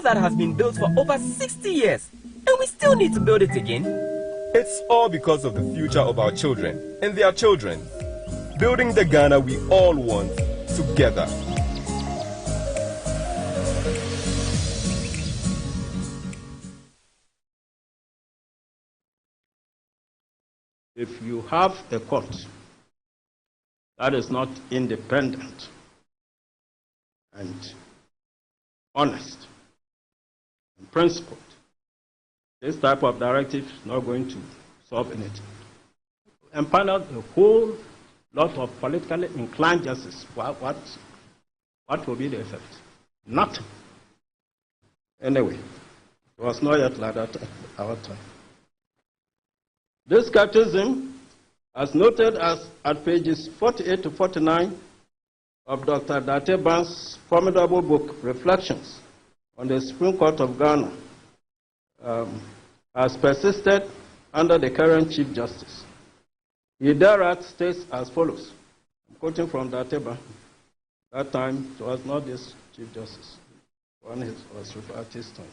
wall that has been built for over 60 years, and we still need to build it again? It's all because of the future of our children and their children. Building the Ghana we all want together. If you have a court that is not independent and honest and principled, this type of directive is not going to solve anything. Empanel a whole lot of politically inclined justice. What will be the effect? Nothing. Anyway, it was not yet like that at our time. This criticism, as noted at pages 48 to 49 of Dr. Date Ban's formidable book, Reflections on the Supreme Court of Ghana, has persisted under the current Chief Justice. He thereat states as follows. I'm quoting from Date Ban. That time, it was not this Chief Justice. One was referred to his time.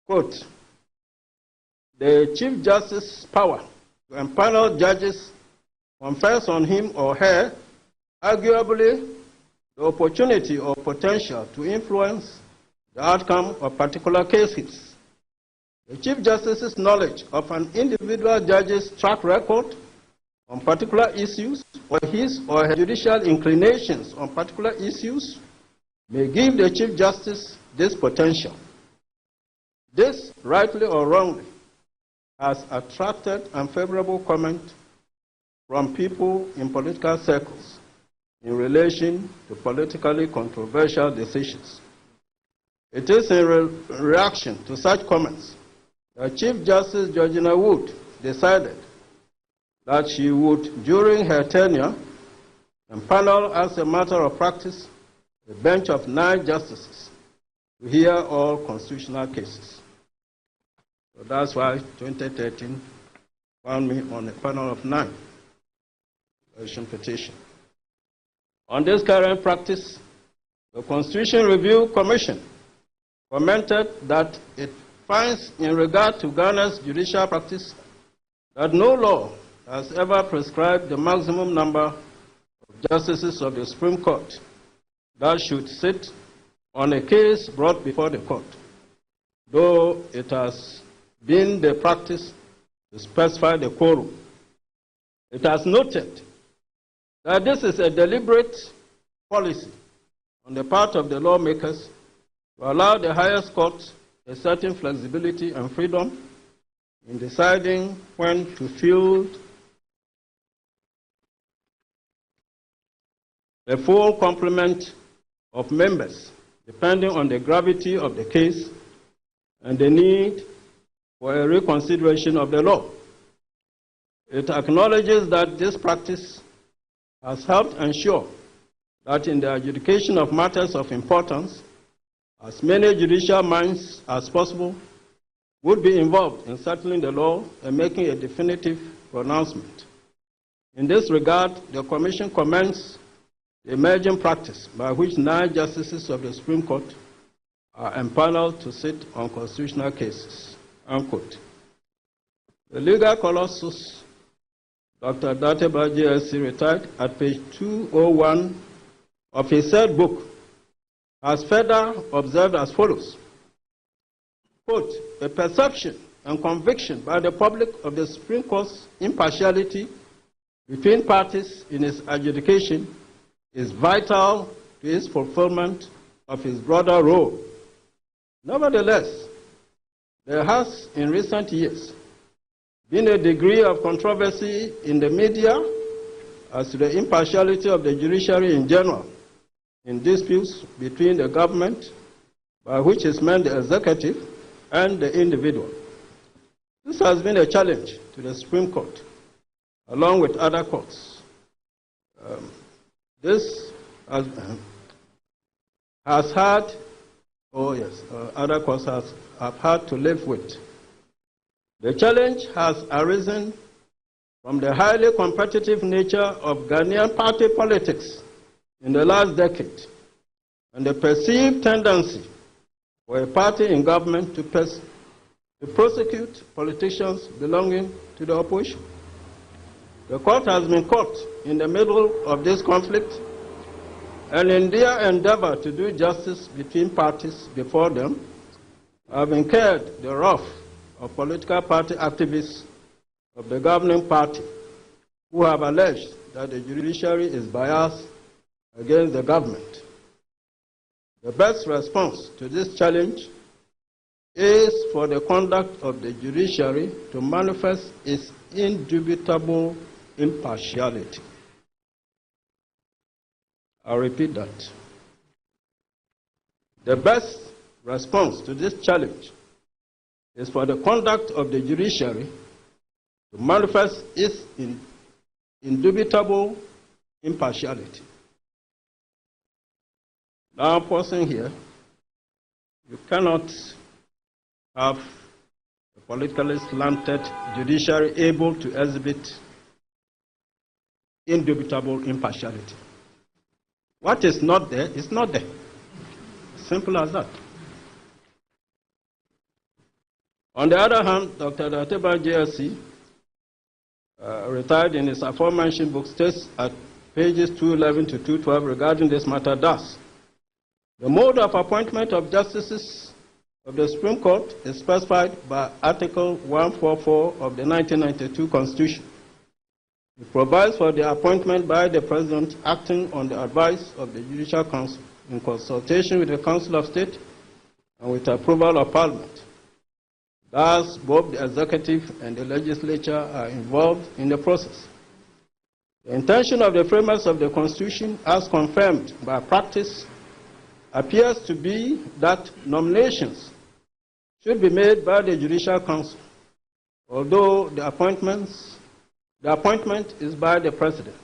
Quote, the Chief Justice's power to empanel judges confers on him or her, arguably, the opportunity or potential to influence the outcome of particular cases. The Chief Justice's knowledge of an individual judge's track record on particular issues or his or her judicial inclinations on particular issues may give the Chief Justice this potential. This, rightly or wrongly, has attracted unfavorable comment from people in political circles in relation to politically controversial decisions. It is in reaction to such comments that Chief Justice Georgina Wood decided that she would, during her tenure, empanel as a matter of practice a bench of 9 justices to hear all constitutional cases. So that's why 2013 found me on a panel of 9 petition. On this current practice, the Constitution Review Commission commented that it finds in regard to Ghana's judicial practice that no law has ever prescribed the maximum number of justices of the Supreme Court that should sit on a case brought before the court, though it has been the practice to specify the quorum. It has noted that this is a deliberate policy on the part of the lawmakers to allow the highest court a certain flexibility and freedom in deciding when to field a full complement of members, depending on the gravity of the case and the need for a reconsideration of the law. It acknowledges that this practice has helped ensure that in the adjudication of matters of importance, as many judicial minds as possible would be involved in settling the law and making a definitive pronouncement. In this regard, the Commission commends the emerging practice by which 9 justices of the Supreme Court are empaneled to sit on constitutional cases. Unquote. The legal colossus, Dr. Date Ban JSC, retired at page 201 of his third book, has further observed as follows. Quote, a perception and conviction by the public of the Supreme Court's impartiality between parties in its adjudication is vital to its fulfillment of its broader role. Nevertheless, there has, in recent years, been a degree of controversy in the media as to the impartiality of the judiciary in general in disputes between the government, by which is meant the executive, and the individual. This has been a challenge to the Supreme Court, along with other courts. This has had, other courts have had to live with. The challenge has arisen from the highly competitive nature of Ghanaian party politics in the last decade and the perceived tendency for a party in government to prosecute politicians belonging to the opposition. The court has been caught in the middle of this conflict, and in their endeavor to do justice between parties before them, have incurred the wrath of political party activists of the governing party who have alleged that the judiciary is biased against the government. The best response to this challenge is for the conduct of the judiciary to manifest its indubitable impartiality. I'll repeat that. The best response to this challenge is for the conduct of the judiciary to manifest its indubitable impartiality. Now, pausing here, you cannot have a politically slanted judiciary able to exhibit indubitable impartiality. What is not there is not there. Simple as that. On the other hand, Dr. Dateba JSC, retired in his aforementioned book, states at pages 211 to 212 regarding this matter thus: the mode of appointment of justices of the Supreme Court is specified by Article 144 of the 1992 Constitution. It provides for the appointment by the President acting on the advice of the Judicial Council in consultation with the Council of State and with approval of Parliament. Thus, both the executive and the legislature are involved in the process. The intention of the framers of the Constitution, as confirmed by practice, appears to be that nominations should be made by the Judicial Council, although the appointment is by the President.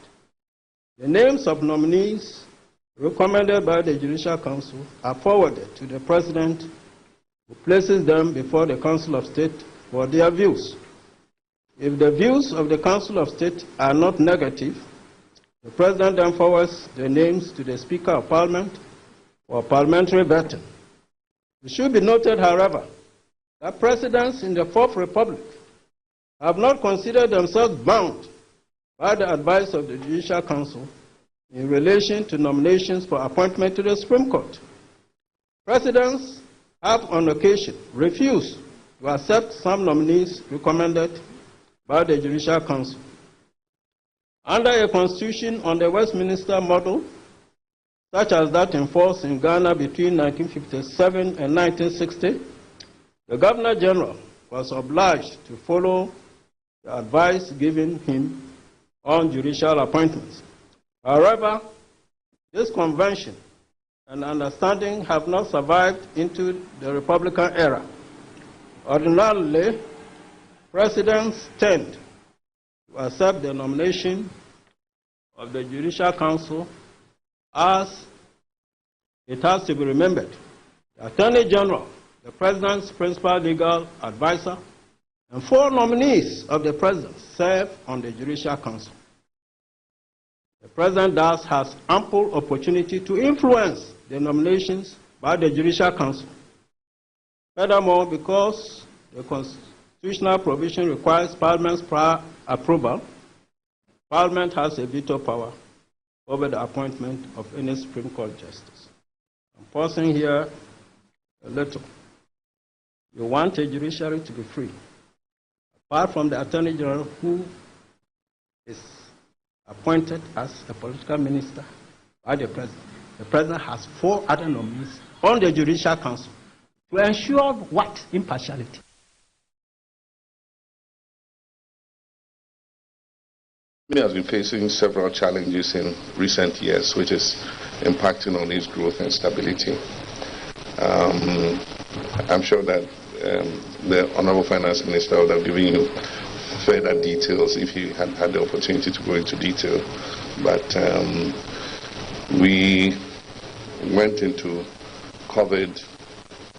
The names of nominees recommended by the Judicial Council are forwarded to the President, who places them before the Council of State for their views. If the views of the Council of State are not negative, the President then forwards the names to the Speaker of Parliament for parliamentary vetting. It should be noted, however, that presidents in the Fourth Republic have not considered themselves bound by the advice of the Judicial Council in relation to nominations for appointment to the Supreme Court. Presidents have on occasion refused to accept some nominees recommended by the Judicial Council. Under a constitution on the Westminster model, such as that in force in Ghana between 1957 and 1960, the Governor General was obliged to follow the advice given him on judicial appointments. However, this convention and understanding have not survived into the Republican era. Ordinarily, presidents tend to accept the nomination of the Judicial Council, as it has to be remembered the Attorney General, the President's principal legal advisor, and 4 nominees of the President serve on the Judicial Council. The President thus has ample opportunity to influence the nominations by the Judicial Council. Furthermore, because the constitutional provision requires Parliament's prior approval, Parliament has a veto power over the appointment of any Supreme Court justice. I'm pausing here a little. You want a judiciary to be free. Apart from the Attorney General, who is appointed as a political minister by the President has 4 other nominees on the Judicial Council to ensure what? Impartiality. He has been facing several challenges in recent years, which is impacting on its growth and stability. I'm sure that the Honorable Finance Minister would have given you further details if he had had the opportunity to go into detail. But we went into COVID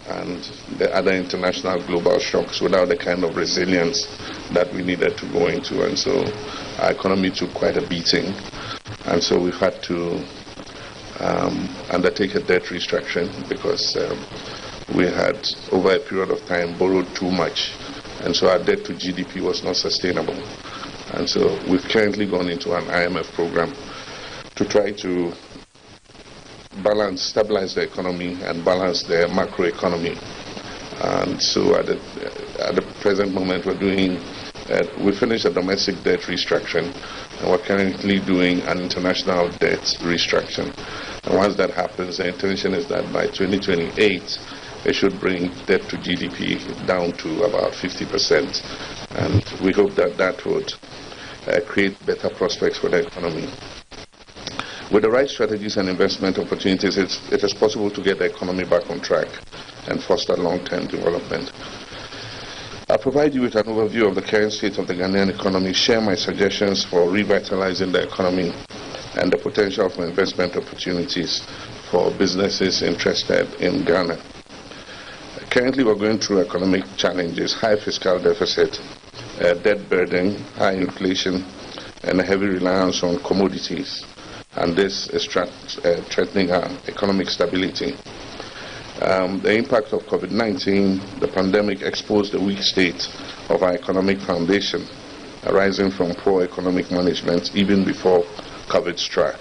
and the other international global shocks without the kind of resilience that we needed to go into. And so our economy took quite a beating. And so we've had to undertake a debt restructuring because we had, over a period of time, borrowed too much. And so our debt to GDP was not sustainable. And so we've currently gone into an IMF program to try to stabilize the economy and balance the macroeconomy. And so at the present moment, we finished a domestic debt restructuring, and we're currently doing an international debt restructuring. And once that happens, the intention is that by 2028, it should bring debt to GDP down to about 50%. And we hope that that would create better prospects for the economy. With the right strategies and investment opportunities, it is possible to get the economy back on track and foster long-term development. I'll provide you with an overview of the current state of the Ghanaian economy, share my suggestions for revitalizing the economy, and the potential for investment opportunities for businesses interested in Ghana. Currently, we're going through economic challenges: high fiscal deficit, debt burden, high inflation, and a heavy reliance on commodities. And this is threatening our economic stability. The impact of COVID-19, the pandemic, exposed the weak state of our economic foundation, arising from poor economic management even before COVID struck.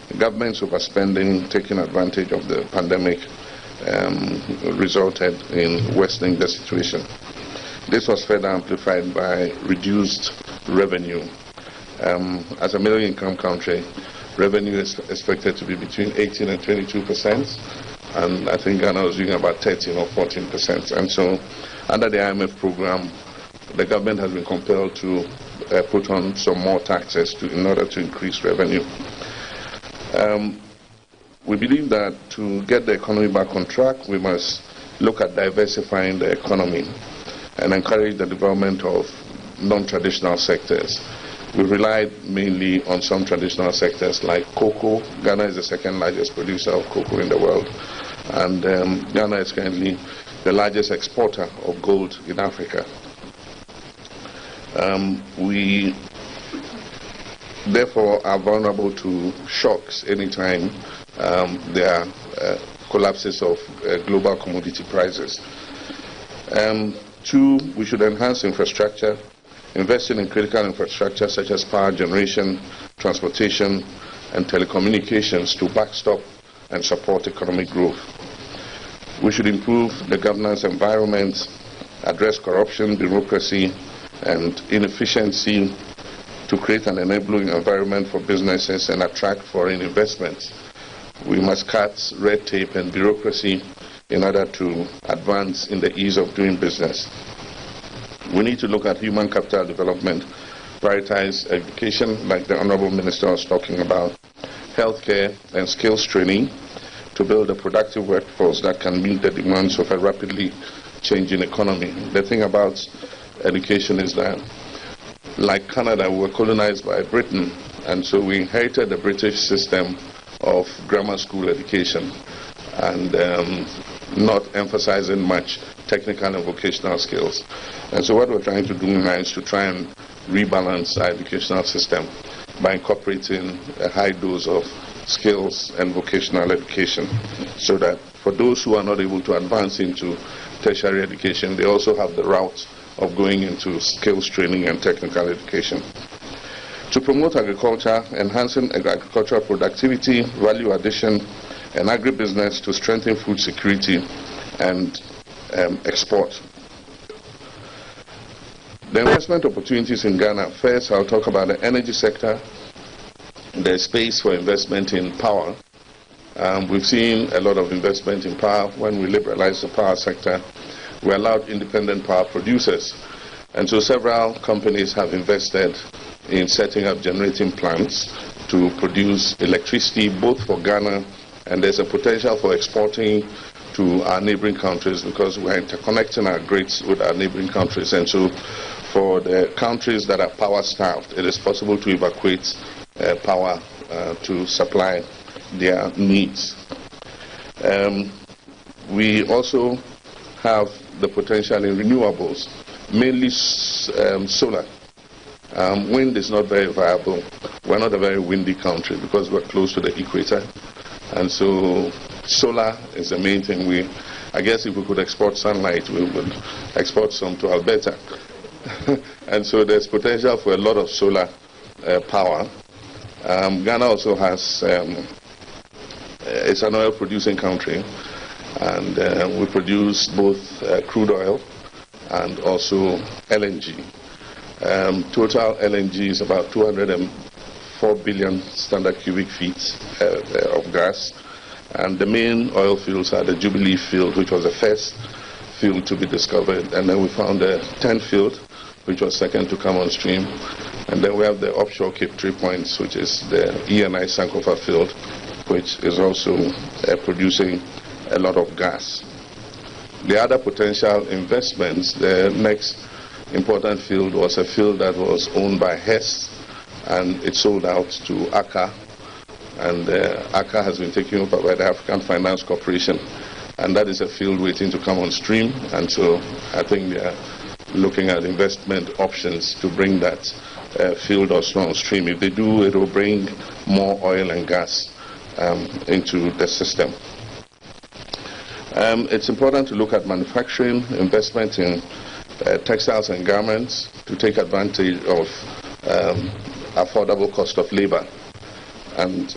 The government's overspending, taking advantage of the pandemic, resulted in worsening the situation. This was further amplified by reduced revenue. As a middle income country, revenue is expected to be between 18 and 22%, and I think Ghana was doing about 13 or 14%. And so, under the IMF program, the government has been compelled to put on some more taxes in order to increase revenue. We believe that to get the economy back on track, we must look at diversifying the economy and encourage the development of non-traditional sectors. We relied mainly on some traditional sectors like cocoa. Ghana is the second largest producer of cocoa in the world, and Ghana is currently the largest exporter of gold in Africa. We therefore are vulnerable to shocks anytime there are collapses of global commodity prices. Two, we should enhance infrastructure, investing in critical infrastructure such as power generation, transportation, and telecommunications to backstop and support economic growth. We should improve the governance environment, address corruption, bureaucracy, and inefficiency to create an enabling environment for businesses and attract foreign investments. We must cut red tape and bureaucracy in order to advance in the ease of doing business. We need to look at human capital development, prioritize education, like the Honorable Minister was talking about, healthcare and skills training to build a productive workforce that can meet the demands of a rapidly changing economy. The thing about education is that, like Canada, we were colonized by Britain, and so we inherited the British system of grammar school education and not emphasizing much technical and vocational skills. And so what we're trying to do now is to try and rebalance our educational system by incorporating a high dose of skills and vocational education, so that for those who are not able to advance into tertiary education, they also have the route of going into skills training and technical education. To promote agriculture, enhancing agricultural productivity, value addition, and agribusiness to strengthen food security and export. The investment opportunities in Ghana. First, I'll talk about the energy sector. There's space for investment in power. We've seen a lot of investment in power. When we liberalized the power sector, we allowed independent power producers. And so several companies have invested in setting up generating plants to produce electricity both for Ghana, and there's a potential for exporting to our neighboring countries because we're interconnecting our grids with our neighboring countries. And so for the countries that are power starved, it is possible to evacuate power to supply their needs. We also have the potential in renewables, mainly solar. Wind is not very viable. We're not a very windy country because we're close to the equator. And so Solar is the main thing. I guess if we could export sunlight, we would export some to Alberta. And so there's potential for a lot of solar power. Ghana also has, it's an oil producing country, and we produce both crude oil and also LNG. Total LNG is about 204 billion standard cubic feet of gas. And the main oil fields are the Jubilee field, which was the first field to be discovered. And then we found the 10th field, which was second to come on stream. And then we have the offshore Cape 3 Points, which is the ENI Sankofa field, which is also producing a lot of gas. The other potential investments, the next important field was a field that was owned by Hess, and it sold out to Accra. And Accra has been taken over by the African Finance Corporation, and that is a field waiting to come on stream. And so I think they are looking at investment options to bring that field also on stream. If they do, it will bring more oil and gas into the system. It's important to look at manufacturing, investment in textiles and garments to take advantage of affordable cost of labor. And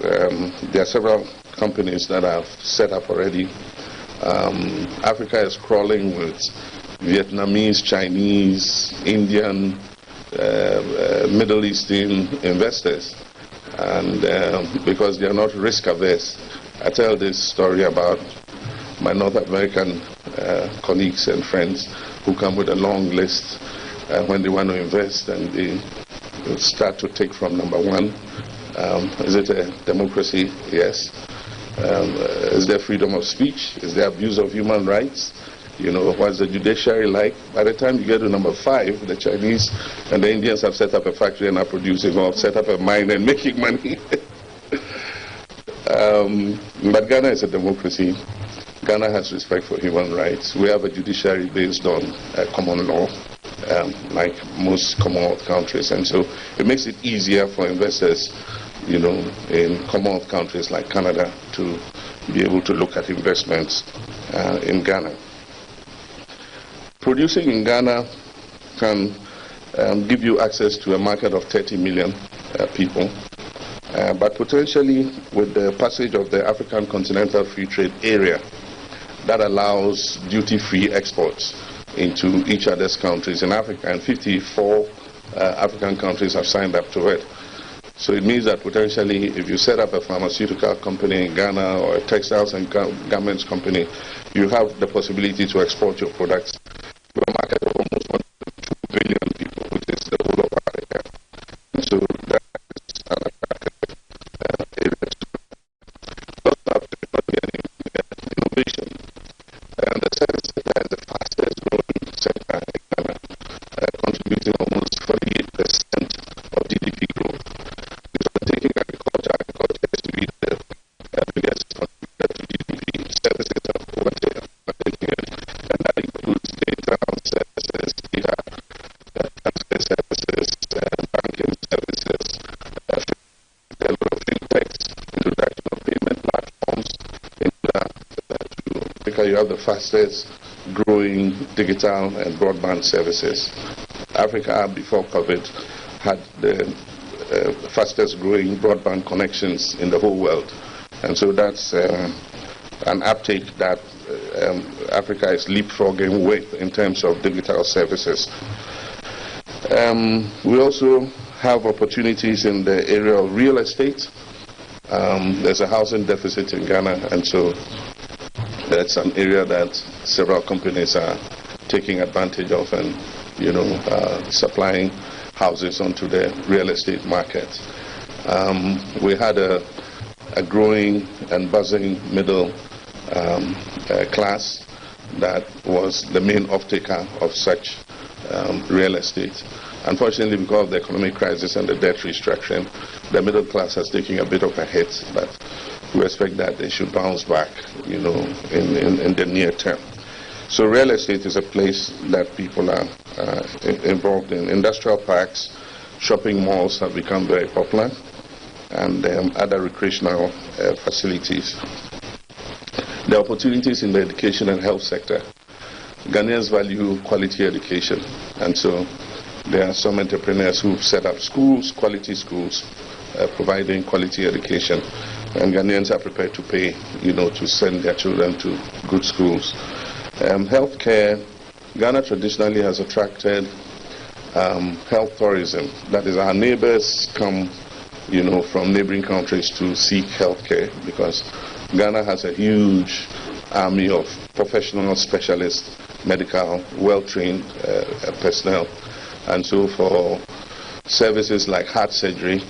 there are several companies that have set up already. Africa is crawling with Vietnamese, Chinese, Indian, Middle Eastern investors, and because they are not risk averse. I tell this story about my North American colleagues and friends who come with a long list when they want to invest, and they start to take from number one. Is it a democracy? Yes. Is there freedom of speech? Is there abuse of human rights? You know, what's the judiciary like? By the time you get to number 5, the Chinese and the Indians have set up a factory and are producing, or set up a mine and making money. But Ghana is a democracy. Ghana has respect for human rights. We have a judiciary based on common law, like most Commonwealth countries, and so it makes it easier for investors, you know, in Commonwealth countries like Canada to be able to look at investments in Ghana. Producing in Ghana can give you access to a market of 30 million people, but potentially with the passage of the African Continental Free Trade Area, that allows duty-free exports into each other's countries in Africa, and 54 African countries have signed up to it. So it means that potentially if you set up a pharmaceutical company in Ghana or a textiles and garments company, you have the possibility to export your products to a market of almost 1.2 billion people, which is the whole of Africa. And so that is an attractive area to also have technology and innovation. And the service sector is the fastest growing sector in Ghana, contributing almost 48% of GDP growth. Taking agriculture is to be the biggest contributor to GDP. Services are over there, and that includes data services, data transfer services, banking services, a lot of fintechs, introduction of payment platforms, because you have the fastest growing digital and broadband services. Africa, before COVID, had the fastest growing broadband connections in the whole world. And so that's an uptake that Africa is leapfrogging with in terms of digital services. We also have opportunities in the area of real estate. There's a housing deficit in Ghana, and so that's an area that several companies are taking advantage of and, you know, supplying houses onto the real estate market. We had a growing and buzzing middle class that was the main off-taker of such real estate. Unfortunately, because of the economic crisis and the debt restructuring, the middle class has taken a bit of a hit, but we expect that they should bounce back, you know, in the near term. So real estate is a place that people are involved in. Industrial parks, shopping malls have become very popular, and other recreational facilities. The opportunities in the education and health sector. Ghanaians value quality education, and so there are some entrepreneurs who've set up schools, quality schools, providing quality education, and Ghanaians are prepared to pay, to send their children to good schools. Healthcare, Ghana traditionally has attracted health tourism. That is, our neighbors come, from neighboring countries to seek healthcare, because Ghana has a huge army of professional specialists, medical, well-trained personnel. And so for services like heart surgery,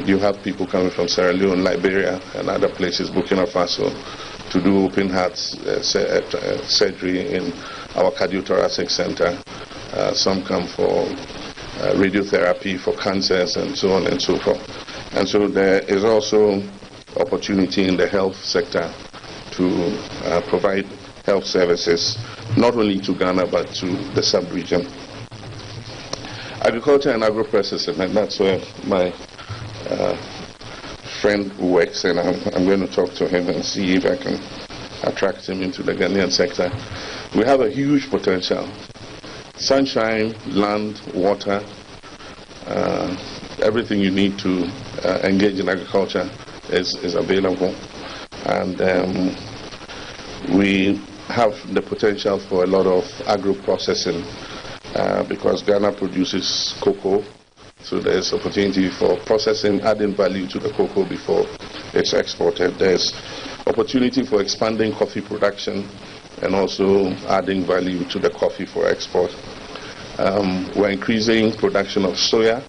you have people coming from Sierra Leone, Liberia, and other places, Burkina Faso, to do open heart surgery in our cardiothoracic center. Some come for radiotherapy for cancers and so on and so forth. And so there is also opportunity in the health sector to provide health services, not only to Ghana but to the sub-region. Agriculture and agro-processing, and that's where my friend works, and I'm going to talk to him and see if I can attract him into the Ghanaian sector. We have a huge potential. Sunshine, land, water, everything you need to engage in agriculture is available. And we have the potential for a lot of agro-processing because Ghana produces cocoa. So there's opportunity for processing, adding value to the cocoa before it's exported. There's opportunity for expanding coffee production and also adding value to the coffee for export. We're increasing production of soya,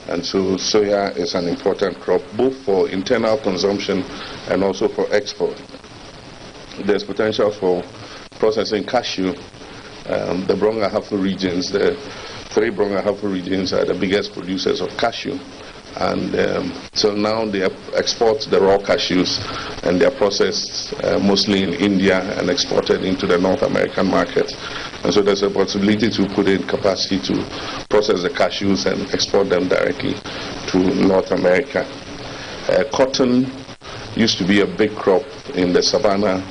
and so soya is an important crop both for internal consumption and also for export. There's potential for processing cashew. The Brong-Ahafo regions, the three Brong-Ahafo regions are the biggest producers of cashew, and so now they export the raw cashews, and they're processed mostly in India and exported into the North American market. And so there's a possibility to put in capacity to process the cashews and export them directly to North America. Cotton used to be a big crop in the Savannah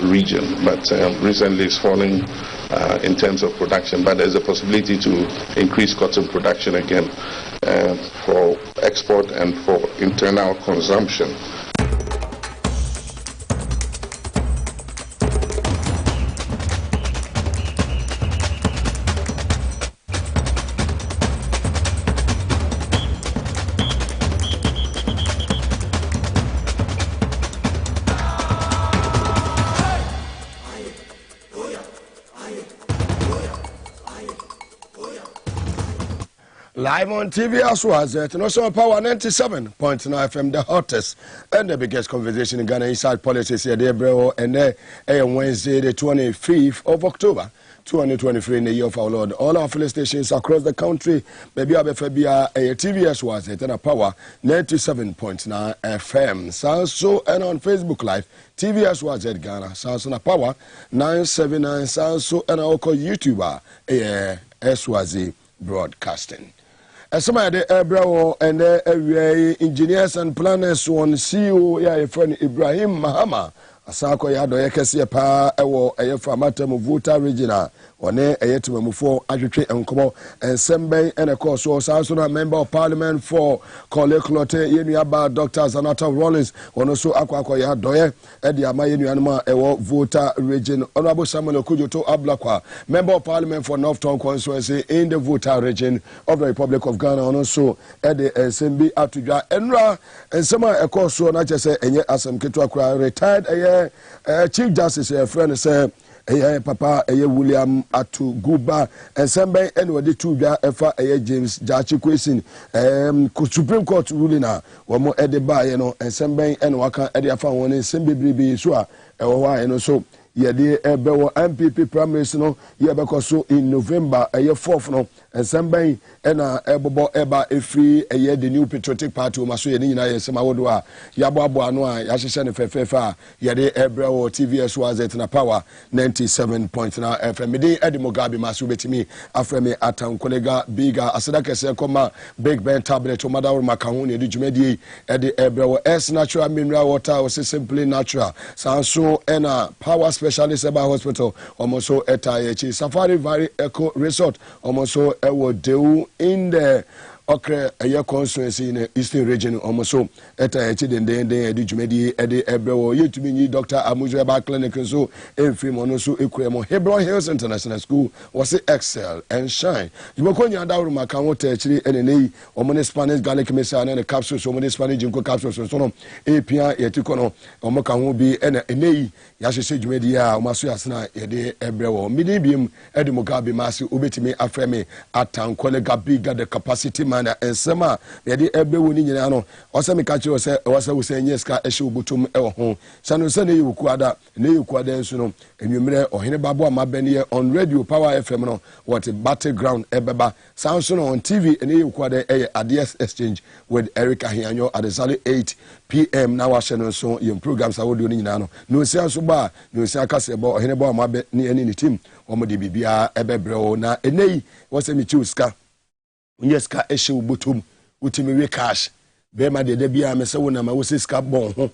region, but recently it's falling in terms of production. But there's a possibility to increase cotton production again for export and for internal consumption. Live on TV as well as National Power 97.9 FM, the hottest and the biggest conversation in Ghana inside politics here, and Wednesday, the 25th of October, 2023, in the year of our Lord. All our filling stations across the country, maybe Abefabia, TV as well as Power 97.9 FM. Sanso and on Facebook Live, TV as well as Ghana, Sanso na Power 979, Sanso and our YouTuber, Eswazi Broadcasting. Some of the Ebro and the engineers and planners on CEO, your friend Ibrahim Mahama, Asako Yado Yakasi Pa, Ewo, Ayafamatam Vuta Regional, one Ayatumufo, Adjutri and Komo, and Sembe, and of course, also a member of parliament for Kole Clote, Yeniaba, Dr. Zanata Rollins, one also Aquakoya Doye, Ediama Yenianma, Ewo, Vuta Region, Honorable Samuel Okujoto Ablakwa, member of parliament for North Town Constituency in the Vuta region of the Republic of Ghana, and also Edi Sembi Atuja, Enra, and some of course, so not just say, and yet as I'm retired, Chief Justice, a friend, say, Papa, William Atu Guba, and Sembe, and what the two James Jachi Question, Supreme Court ruling, one more Ediba, and Sembe, and Waka Edia found one in Sembe Bribi, Sua, and also. Yeah, the MPP primaries, no, yeah, because so in November, a year 4th, no, and somebody and ebobo eba efri eye the new patriotic party o maso ye ni nyina ye sema wodo a yabo ano a ya hye ne fefefa ye de ebra wo TVS was it na power 97.9 FM me Edi Mugabe Maase betimi afreme atan kolega biga aseda kese koma Big Ben tablet o madawo makaho ne de dwumadi e de ebra wo S natural mineral water o simply natural sanso ena power specialist eba hospital omoso eta ye chi Safari Valley Eco Resort omoso ewo deu in the okre eye constituency in the eastern region omoso eta echi den edi dwumadi edi ebrewo yetumi nyi Dr. Amuzu eba clinic so emfiri mono so ekuremo Hebron Hills International School was excel and shine yibokonya dawru maka wota echiri enenei omone Spanish garlic mesa na capsules so omone Spanish jinko capsules so no epia yetiko no omoka ho bi enei ya hwehwe dwumadi a omaso yasena yede ebrewo midi biem Edi Mugabe Maase obetimi afreme atankole gabiga the capacity man ensema yede ebrewo ni nyina no osemi ka kire se wo se nyeska ehye obutum ewo ho sanu se ne yukuada nso no enwumere ohene babo amabene on radio power FM no what battleground ebeba sanso no on TV ne yukuada Adias exchange with Erica Hianyo at exactly 8 p.m. now no so your programs are audio ni nyina no se anso ba no se akase bo ohene babo amabene ni team omode bibia ebebreo na enei wo se mi chiuska nyeska ehye obutum utimi we cash be ma de bia me se wona ma wo se ska bon ho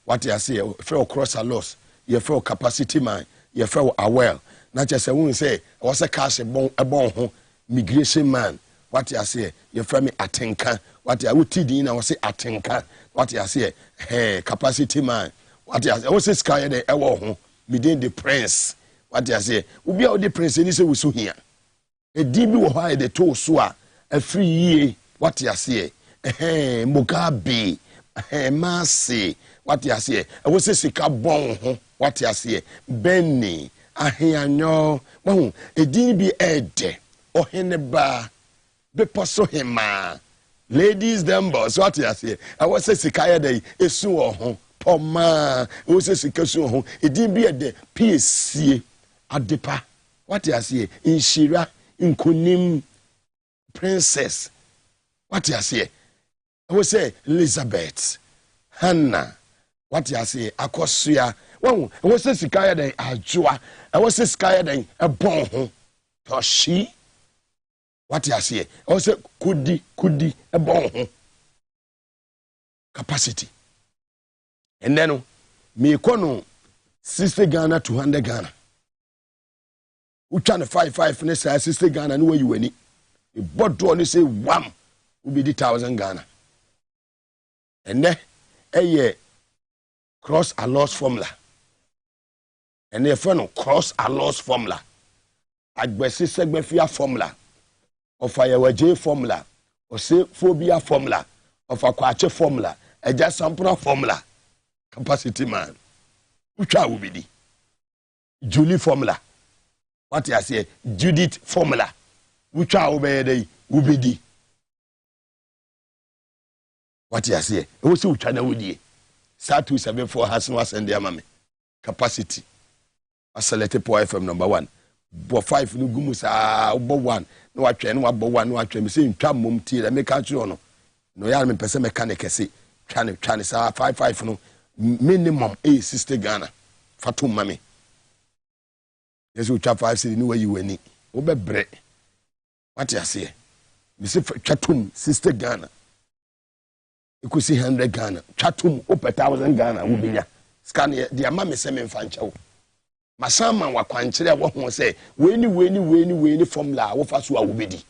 what you say for cross a loss you for capacity man you for a well na che se won say was a cash bon ho migration man what you say you for me atenka what you utidi na was atenka what you say hey capacity man what you say was sky de ewo ho me the prince what you say obi a the prince ni say we so hia e di bi wo ha de to so a free ye what you say Mugabe Maase what you say I was sika bon ho what you say Benny ahianyo wo edin bi ede ohene ba be poso hima ladies them boss what you say I was sika ya dey esu ho poma I was sika su ho edin bi ede piesie adepa what you say inshira inkonim princess what you say I will say Elizabeth, Hannah, what you say, Akosua. Well, I will say Sikaya de Ajua. I will say Sikaya de a bon Toshi. What you say? I will say Kudi a bon capacity. And then me kono 60 Ghana 200 Ghana. We trying to 5 and say 60 Ghana no way you any. You bought to only say wham will be the 1,000 Ghana. And then a cross a loss formula. And a friend cross a loss formula. Agbesi segment fear formula. Of a J formula. Or say phobia formula. Of a kwache formula. A just sample formula. Capacity man. Which I will be the Julie formula. What I say? Judith formula. Which I will be the what you say? We see which one we do. Star 274 has no send their mammy. Capacity. A selected power FM number 1. Bo 5 no gumusa bo 1. No I train no bo 1 no I train me say twam mum ti da make out no. No ya me person mechanic say twan sa 55 no minimum 60 Ghana. Fatum mami. Yes we twa 5 cedi no way you any. Wo be bre. What you say? Me say twatum 60 Ghana. You could see 100 Ghana. Chatum up 1,000 Ghana ubinya. Scan the amame semen fancho. Masama wa kwanchire wo ho say weni formula wo fa so a wobedi.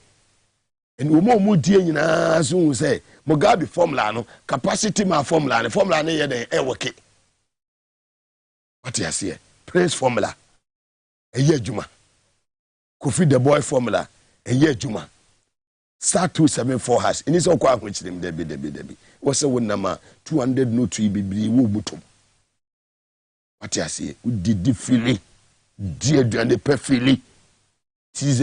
And mu die nyina so say Mugabe formula no capacity ma formula no ye den e woke. What you say? Praise formula. Eye adwuma. Kofi the boy formula. Eye adwuma. Star 274 has in his okwa ahwechirem debi wose wonama 200 no to bibiri wo butom what you say we did fili die duane pe fili tz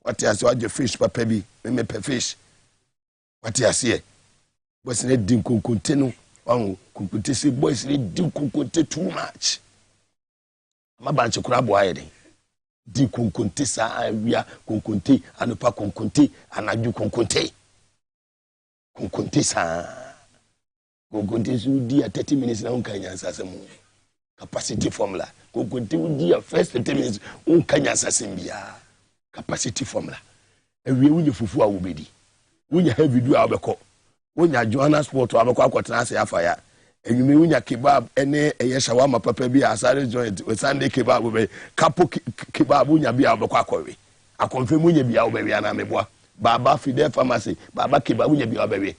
what you say what fish papa bi me pe fish what you say boys na din konkonte no wan konkonte say boys na din konkonte too much ma banche kura bo ayede di konkonte sa wia konkonte anopa konkonte anaju konkonte sa konkonte su di 30 minutes na unkanya asasemu capacity formula konkonte di first 30 minutes unkanya asasembia capacity formula ewie wunye fufu a wobedi wunye heavy do a obekọ wunye Joanna sport abekọ akotena ase afa ya enwume wunya kebab ene eye shawama papa bi asare joint we Sunday kebab be kapo kebab wunya bi abekọ akọwe akonfe wunya bi awobe na meboa baba Fidel pharmacy baba kebab wunya bi awobe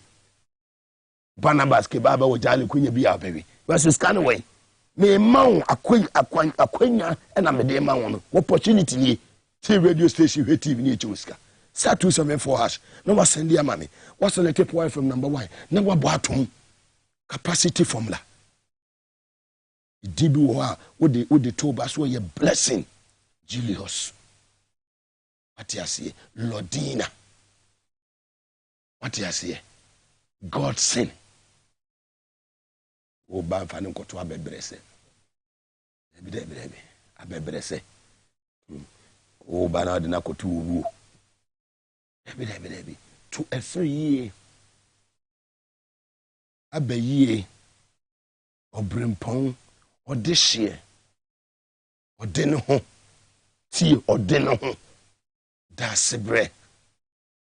Barnabas kebab wo jale kunya bi awobe was Scandalous me mawo akwanya na me de mawo no opportunity ni see radio station we TV ni echuska star 274# no was send ya mame was select point from number 1 na wa bo atom capacity formula dibi wo a wo de to ba so ye blessing Julius Matiasi Lodina Matiasi God sin o ba fa ne koto abebrese abebrese o ba na de na koto wu ebi to a 3 year abaye obrempon odehye odene ho ti odene ho da sebre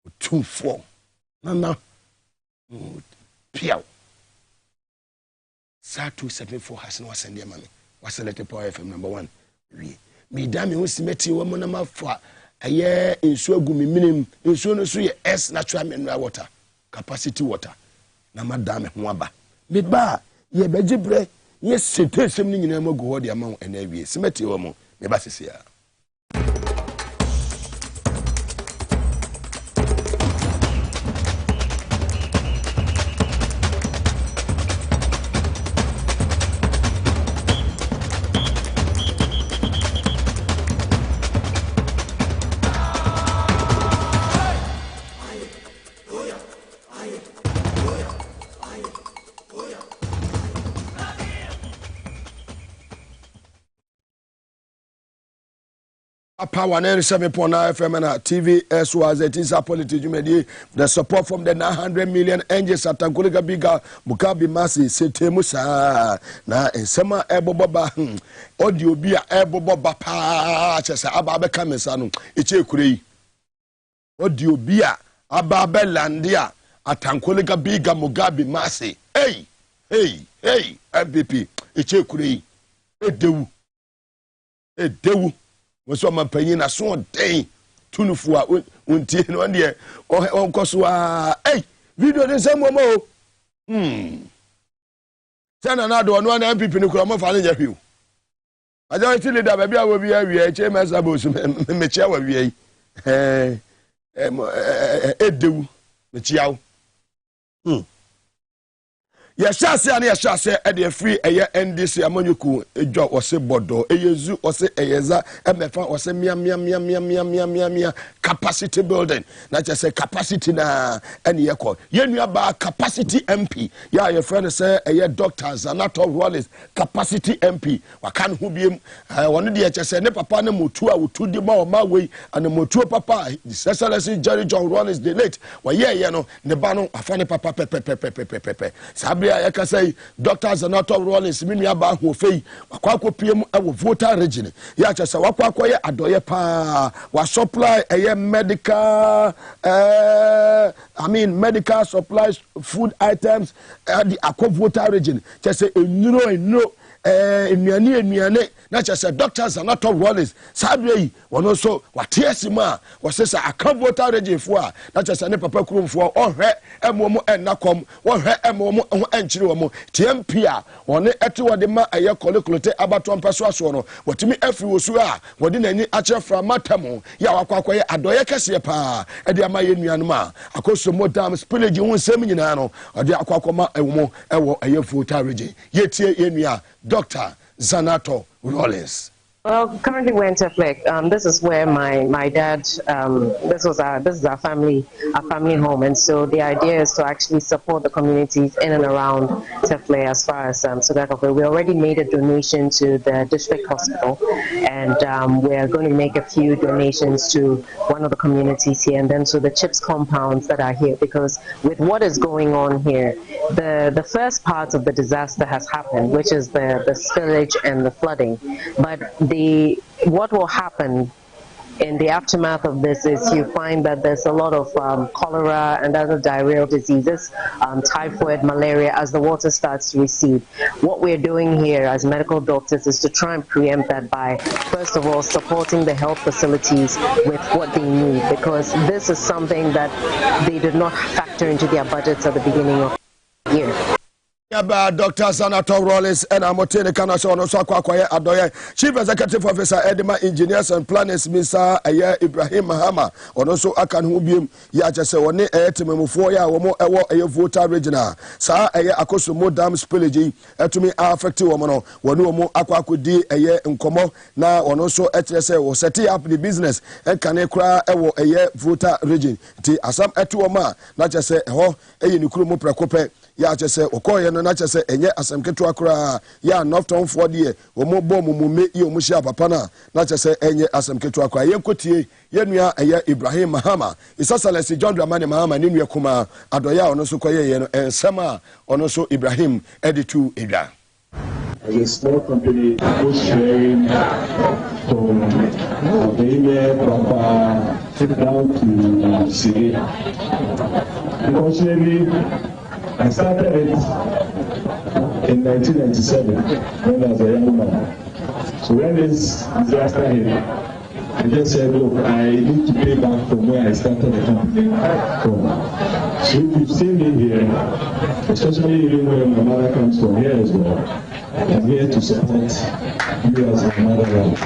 otumfo nana piao sa 274 has no send your money was select power FM number 1 we me dame ho simeti wo mo na mafa aye ensu agumi minim ensu no so ye S natural mineral water capacity water na madame ho aba me ba ye begibre ye setesem ni nyina mago ho de ama ho na awie simeti wo mo me ba sesia Power 97.9 FM and TV SOAS it is a politics the support from the 900 million angels at Ankuliga Biga Mugabe Maase Setemusa na ensema eboboba audio bia eboboba pa chese ababe kamesa no eche kurei audio bia ababe landia at Ankuliga Biga Mugabe Maase hey MVP eche kurei edewu so mapanyin na so den tunufu a untie no de onkoso a video den sam mo sana na do no na MPP ni kura mo fa ne jahwiu aja ti leader ba bia wo bia wie che mesa bo so me chia wa wie edewu me chiawo ya shase ani ya shase e de free eye NDC amanyoku edwa ose bodo eyezu ose eyeza emefa ose mia capacity building na just say capacity na ene yeko yenua ba capacity MP ya your friend say eye doctors anato Wallace capacity MP wakan ho biem wonu de che say ne papa na motu a wotu di ma o ma we ana motu papa Scandalous Judicial Wallace the late wa ye no ne ba no afa ne papa pepe sabe ya ka say doctors are not Rollins minu aba ho fei akwa piem e wo voter region ya cha say wakwa ye adoye pa wa supply medical medical supplies food items the akwa voter region cha say enuro enuane na cha say doctors are not Rollins sabe wono so watiesima wosesa akwa voter region fo a na cha say ne papa kurumfo ohwe emomo enakom ohwe emomo ho enchire wo TMP a woni ete wode ma aye kolekolote abato mpaso aso no wotimi afiri wosu a wode nani achefra matam ya wakwakoye adoye kese pa e de ama ye nuanom a akoso modam spillage ho nsem nyina no ode akwakoma ewo ewo aye voter region yetie ye nua Dr. Zanato Rollins Well, currently we're in Teflek. This is where my dad. This is our family home, and so the idea is to actually support the communities in and around Teflek as far as Sugakove. We already made a donation to the district hospital, and we are going to make a few donations to one of the communities here, and then to the CHIPS compounds that are here. Because with what is going on here, the first part of the disaster has happened, which is the spillage and the flooding, but what will happen in the aftermath of this is you find that there's a lot of cholera and other diarrheal diseases, typhoid, malaria, as the water starts to recede. What we're doing here as medical doctors is to try and preempt that by, first of all, supporting the health facilities with what they need, because this is something that they did not factor into their budgets at the beginning of the year. Dr. Sanator Rollins and Amotene Kanaso no Sakwaye Adoye, Chief Executive Officer Edema Engineers and Planners Mr. Ibrahim Mahama, or also Akan Hubium Yajase one Etimemufoya, or more a voter regional. Sa Akosumo Dam Spillage, Etumi affected woman, one more Aquacudi a year in Como, now on also HSA or setting up the business and Canecra a year voter region. T Asam Etuoma, not just say, oh, a Nukumu Precope. Ya chese okoye no na chese enye asemketu akura ya nofton for die omo bom mume ye omuhia papa na chese enye asemketu akura yenkotie yenua eye Ibrahim Mahama isasalesi John Dramani Mahama ni nua kuma adoya ono so koye ye no ensema ono so Ibrahim editu edwa. As a small company, who's sharing from Albania, Papa, down to Syria. Unfortunately, I started it in 1997 when I was a young man. So when this disaster hit, I just said, look, I need to pay back from where I started the company from. So if you've seen me here, especially even when my mother comes from here as well, I'm here to support you as a mother.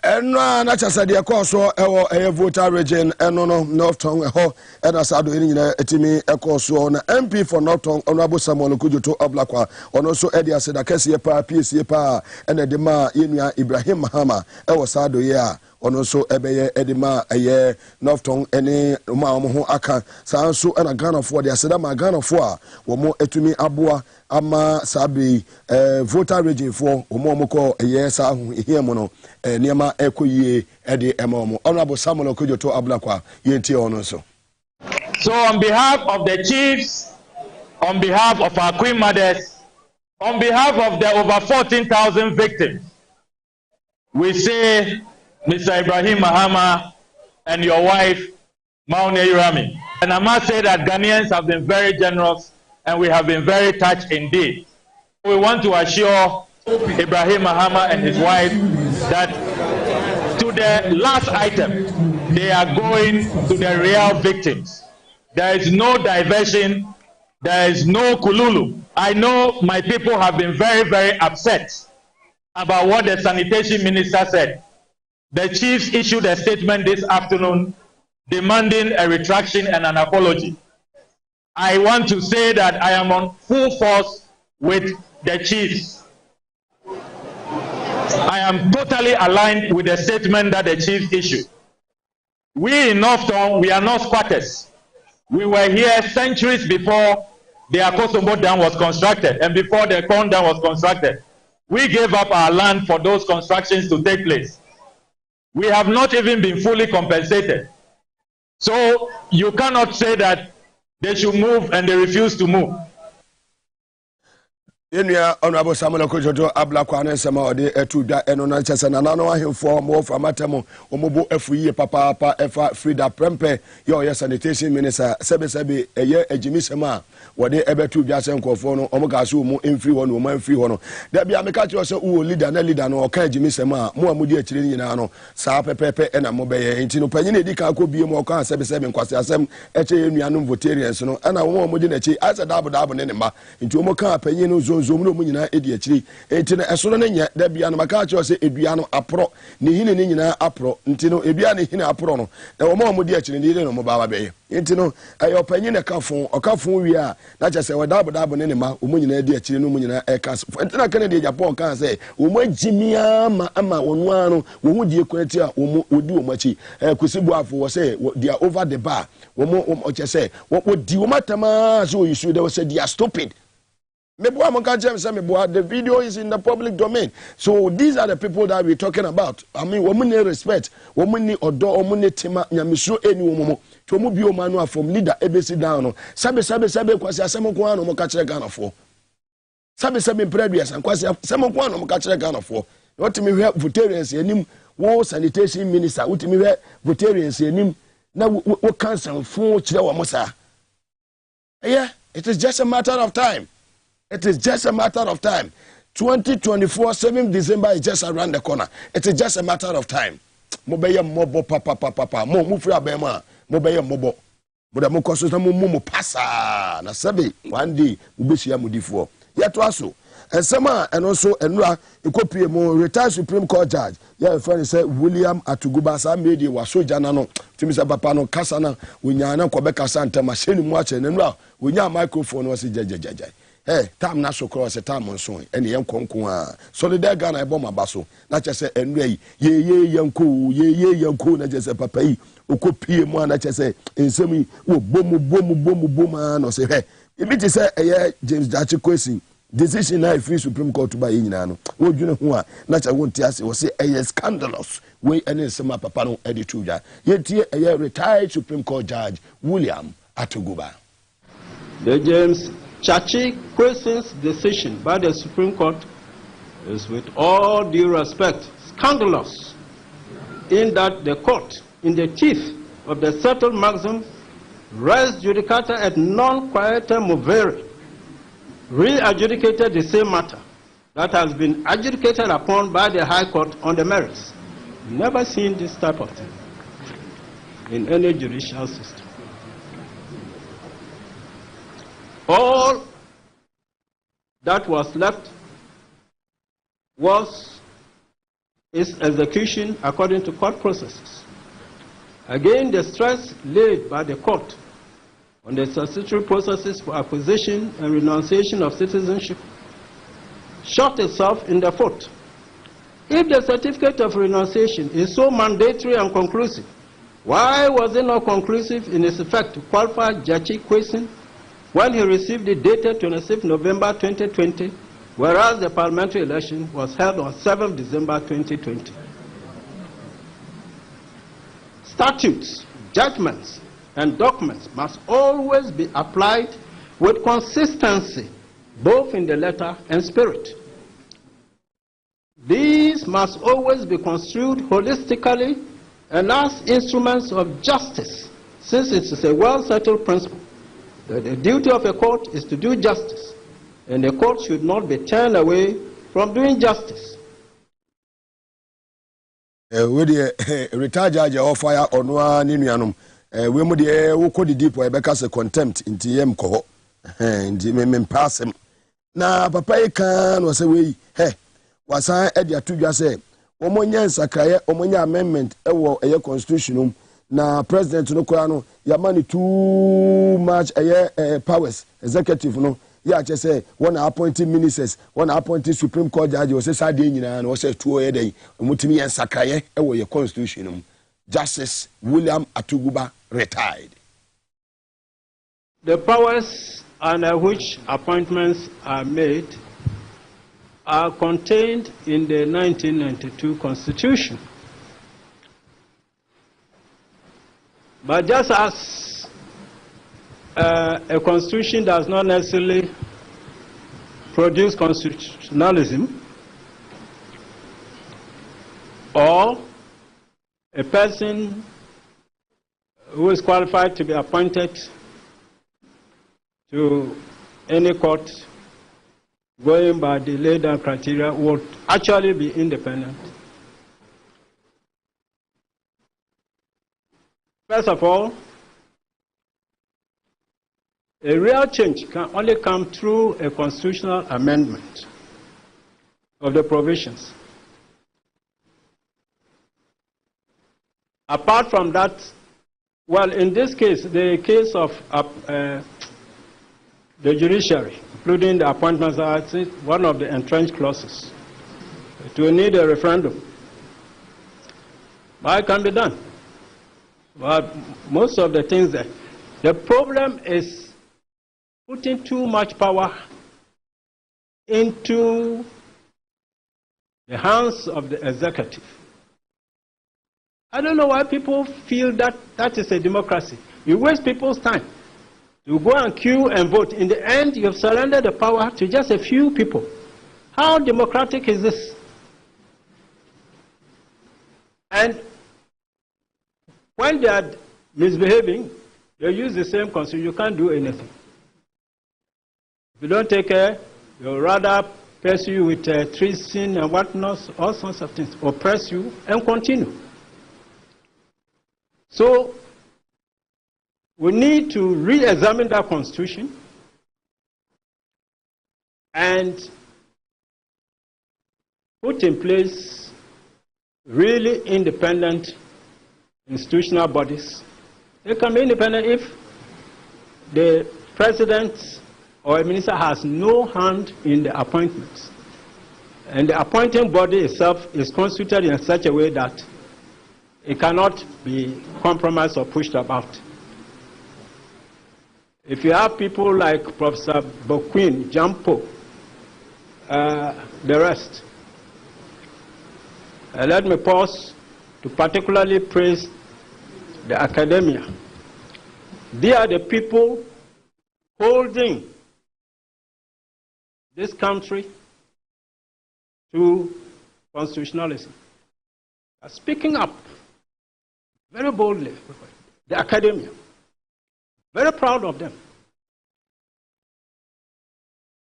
Enra na chasadi ekoso ewo voter region enono Northton ho ena sado eni nyina etimi ekoso na MP for Northton Honorable Samuel Kujoto Oblakwa ono so edi aseda kese pa PSC pa ena de ma yenua Ibrahim Mahama ewo sado ye a ono so ebeye edima eye Northton eni ma omo ho aka sanso ena Ghana for de aseda ma Ghana for a wo mo etumi aboa ama sabi voter region for omo ko eye sa hu ehia no niema ekoyie ede emomo Honorable Samuel Kujoto Ablakwa yenti ono so. So on behalf of the chiefs, on behalf of our queen mothers, on behalf of the over 14,000 victims, we say Mr. Ibrahim Mahama and your wife Maune Irami. And I must say that Ghanaians have been very generous and we have been very touched indeed. We want to assure Ibrahim Mahama and his wife that to the last item, they are going to the real victims. There is no diversion, there is no kululu. I know my people have been very, very upset about what the sanitation minister said. The chiefs issued a statement this afternoon demanding a retraction and an apology. I want to say that I am on full force with the chiefs. I am totally aligned with the statement that the chiefs issued. We in Northton, we are not squatters. We were here centuries before the Akosombo Dam was constructed and before the Corn Dam was constructed. We gave up our land for those constructions to take place. We have not even been fully compensated. So you cannot say that they should move and they refuse to move. Yenua Honorable Samuel Kujoto Ablakwa na sema ode etuda eno na chese na nano ahemfo mo fra matemo omobo afuye papa efa Frida Prempe yo sanitation minister sebe eye ejimisema wode ebetu biase nkofo no omogaso mu emfiri ho no mo emfiri ho no da bia meka che se uwo leader no oka ejimisema mo amudi akire nyina no saa pepepe ena mo beye enti no panyi na edi ka akobie mo oka sebe nkwase asem eche yenua no votarians no ena wo amudi na chi asa dabo ne ma enti omo ka panyi no nzom no mu nyina edi akiri enti na ɛso no nya da bia no maka kyerɛ sɛ edua no apro ne hine ne nyina apro enti no ebia ne hine apro no na wo ma mo di akiri ne no mo ba bɛyɛ enti no ɛyɛ ɔpanyin na ɔkafo wi a na kyerɛ sɛ wɔdabodabo ne ma wo mu nyina di akiri no mu nyina ɛka enti na kana de Japan kan sɛ wo mo agimia ama wonu ano wo hu die kwanti a wo mo odi wo machi kusibu afo wo sɛ they are over the bar wo mo kyerɛ sɛ wo di wo matama so you should they said they are stupid. The video is in the public domain. So these are the people that we're talking about. I mean, women need respect, women need odo, women need tema, nyamisho any woman. To be manual from leader ABC down. Sabe kwasi asemo kwa no mokachire Ghana for. Sabe previous and kwasi asemo kwa no mokachire Ghana for. What me we votarians enim wo sanitation minister, what me we votarians enim na wo cancel fun kire wo mosa. Yeah, it is just a matter of time. It is just a matter of time. 2024, 7th December is just around the corner. It is just a matter of time. Mobeye mobo papa. Mo mufri abema. Mobeye mobo. Boda mo konsulta mo pasa. Na sabe one day ubesi ya mudifo. Yeto aso. Ensema and also enura ekopie mo retired Supreme Court judge. Yeah, friend say William Atuguba sa media wa soja na no. Timi sa papa no kasa na wonya na kobeka santa ma sheni mu ache enura wonya microphone was jejejeje. Hey, time na so cross time on so ene yen konko a solidar Ghana ebo mabaso na chese enwe ye yanko na chese papa yi okopie mu na chese ensem yi wo bomu no se he ebi ti say eye James Jachi Kwesi decision na free Supreme Court ba yi nyina no wo dwene ho a na cha wonti ase wo se eye scandalous we ene nsema papa no edi tuja ye tie eye retired Supreme Court judge William Atuguba. The James Chachi Kwesi's decision by the Supreme Court is, with all due respect, scandalous in that the court, in the teeth of the settled maxim, res judicata et non quietem movere, re-adjudicated the same matter that has been adjudicated upon by the High Court on the merits. Never seen this type of thing in any judicial system. All that was left was its execution according to court processes. Again, the stress laid by the court on the statutory processes for acquisition and renunciation of citizenship shot itself in the foot. If the certificate of renunciation is so mandatory and conclusive, why was it not conclusive in its effect to qualify Jachi Kwesi when he received it dated 26 November 2020, whereas the parliamentary election was held on 7 December 2020? Statutes, judgments, and documents must always be applied with consistency, both in the letter and spirit. These must always be construed holistically and as instruments of justice, since it is a well-settled principle that the duty of a court is to do justice, and the court should not be turned away from doing justice. With the retired judge of fire or no ninuanum, we mu de wo kodi deep we beka se contempt inti yem ko inti me pass him. Na papa e kan wo se we wasan e dia tudwa se omonya nsakaye omonya amendment e wo eye constitution na president no kwa no yamani too much powers executive no ya che say one appointing ministers one appointing Supreme Court judge wo se sade nyina na wo se tuo ye den omutimi nsakaye e wo ye constitution. Justice William Atuguba retired. The powers under which appointments are made are contained in the 1992 Constitution. But just as a constitution does not necessarily produce constitutionalism, or a person who is qualified to be appointed to any court going by the laid down criteria would actually be independent. First of all, A real change can only come through a constitutional amendment of the provisions. Apart from that, well, in this case, the case of the judiciary, including the Appointments Act, is one of the entrenched clauses. It will need a referendum. But it can be done. But most of the things there, the problem is putting too much power into the hands of the executive. I don't know why people feel that that is a democracy. You waste people's time. You go and queue and vote. In the end, you've surrendered the power to just a few people. How democratic is this? And when they are misbehaving, they use the same constitution. You can't do anything. If you don't take care, they'll rather pursue you with treason and whatnot, all sorts of things, oppress you and continue. So we need to re-examine that constitution and put in place really independent institutional bodies. They can be independent if the president or a minister has no hand in the appointments. And the appointing body itself is constituted in such a way that it cannot be compromised or pushed about. If you have people like Professor Bokwin, Jampo, the rest, let me pause to particularly praise the academia. They are the people holding this country to constitutionalism. Speaking up very boldly, the academia, very proud of them.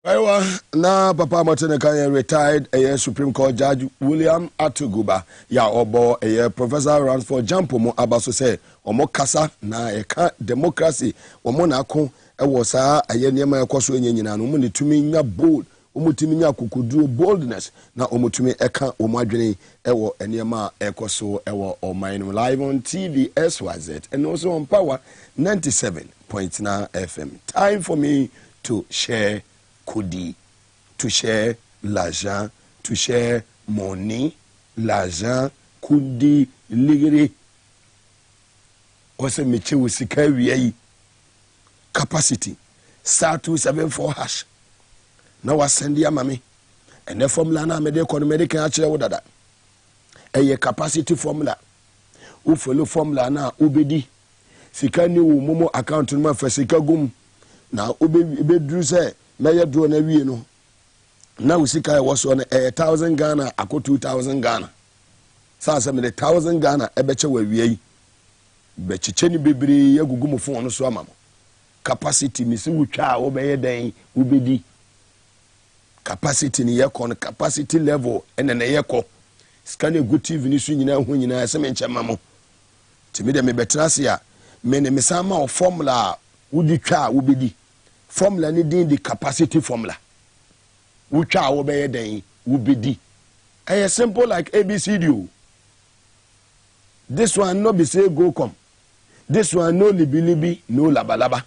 Very well. Now, Papa Martin Kanye retired a Supreme Court Judge William Atuguba, ya obo a Professor Ransford Jampomo Abaso say, Omo Kasa na eka democracy, Omo na ko was a yenema koso nyina no mu tumi nya bold, omutumi nya kukudu boldness na omutumi eka omadwene ewo enema ekoso ewo oman live on TV SYZ and also on Power 97.9 FM. Time for me to share Kudi, to share l'argent, to share money, l'argent, Kudi, ligiri. Ose meche usika wiei. Capacity. Star 274 hash. Na wasendi ya mami. Ene formula na mede kono mede kan achire wodada. Eye capacity formula. U follow formula na ubedi. Sika ni u momo account no ma fa sika gum. Na ubedru se meye draw na wie no. Na usika e woso na 1000 Ghana ako 2000 Ghana. Sa se me 1000 Ghana ebeche wa wiei. Bechiche ni bebre yagugu mo fon no so amamo. Capacity ni si wutwa obeye den ubedi. Capacity ni yekon capacity level ene na yeko. Scan good TV ni so nyina ho nyina se me nchema mo. Timi de me betrase a me ne mesama o formula wudi twa ubedi. Formula ni din the capacity formula. Wutwa obeye den ubedi. A simple like ABCD. This one no be say go come. This one no libi no labalaba.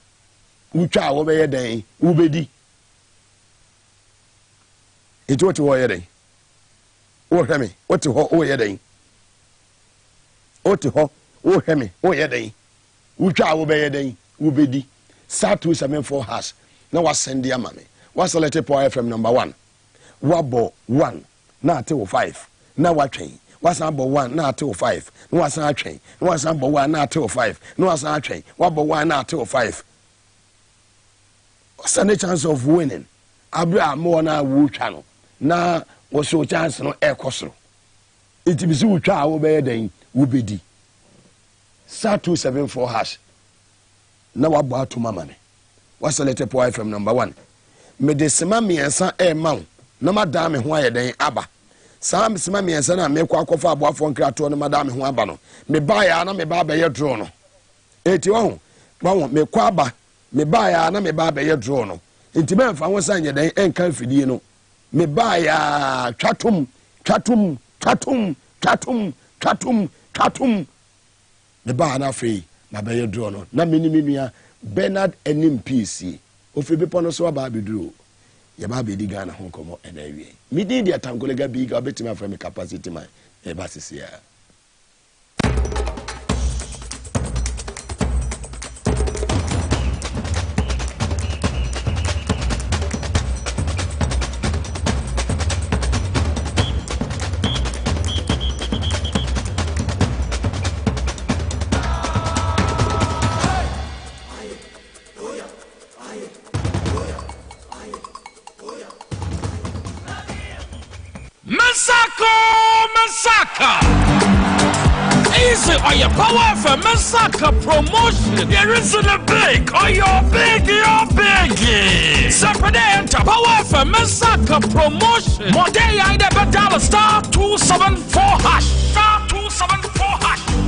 Wutwa obeye den ubedi. Ito what wo yeden. O hemi, what ho o yeden. O te ho o hemi o yeden. Wutwa obeye den ubedi. Star 274 hash. Na wasend ya mame. Wa select Power FM number 1. Wabo 1. Na ate 5. Na watwen. Wasan bo 1 na ate 5. Na wasan atwen. Na wasan bo 1 na ate 5. Na wasan atwen. Wabo 1 na ate 5. What's the chance of winning? Abra mo na wutwa no. Na woso chance no ekosoro. It be so wutwa wo be den wo bedi. Star 274 hash. Na wabo ato mama me. What's the letter Power FM number 1? Me de sema miensa e ma na madame ho ayeden aba. Sam sema miensa na me kwa akofa aboafo nkrato no madame ho aba no. Me ba ya na me ba be ye draw no. Eti wo me kwa aba me ba ya na me ba be ye draw no nti me mfa won san ye den enka fidie no me ba ya twatum me ba na fe ma be ye draw no na me ni nua Bernard enim PC ofi be pono so ba beduro ye ba be di Ghana ho komo e na wie me di dia tankolega bi ga betima afra me capacity man e ba sisia Easy or your power for Masaka Promotion. There isn't a big or you're big. Separate enter power for Masaka Promotion. More day I never dial *274#.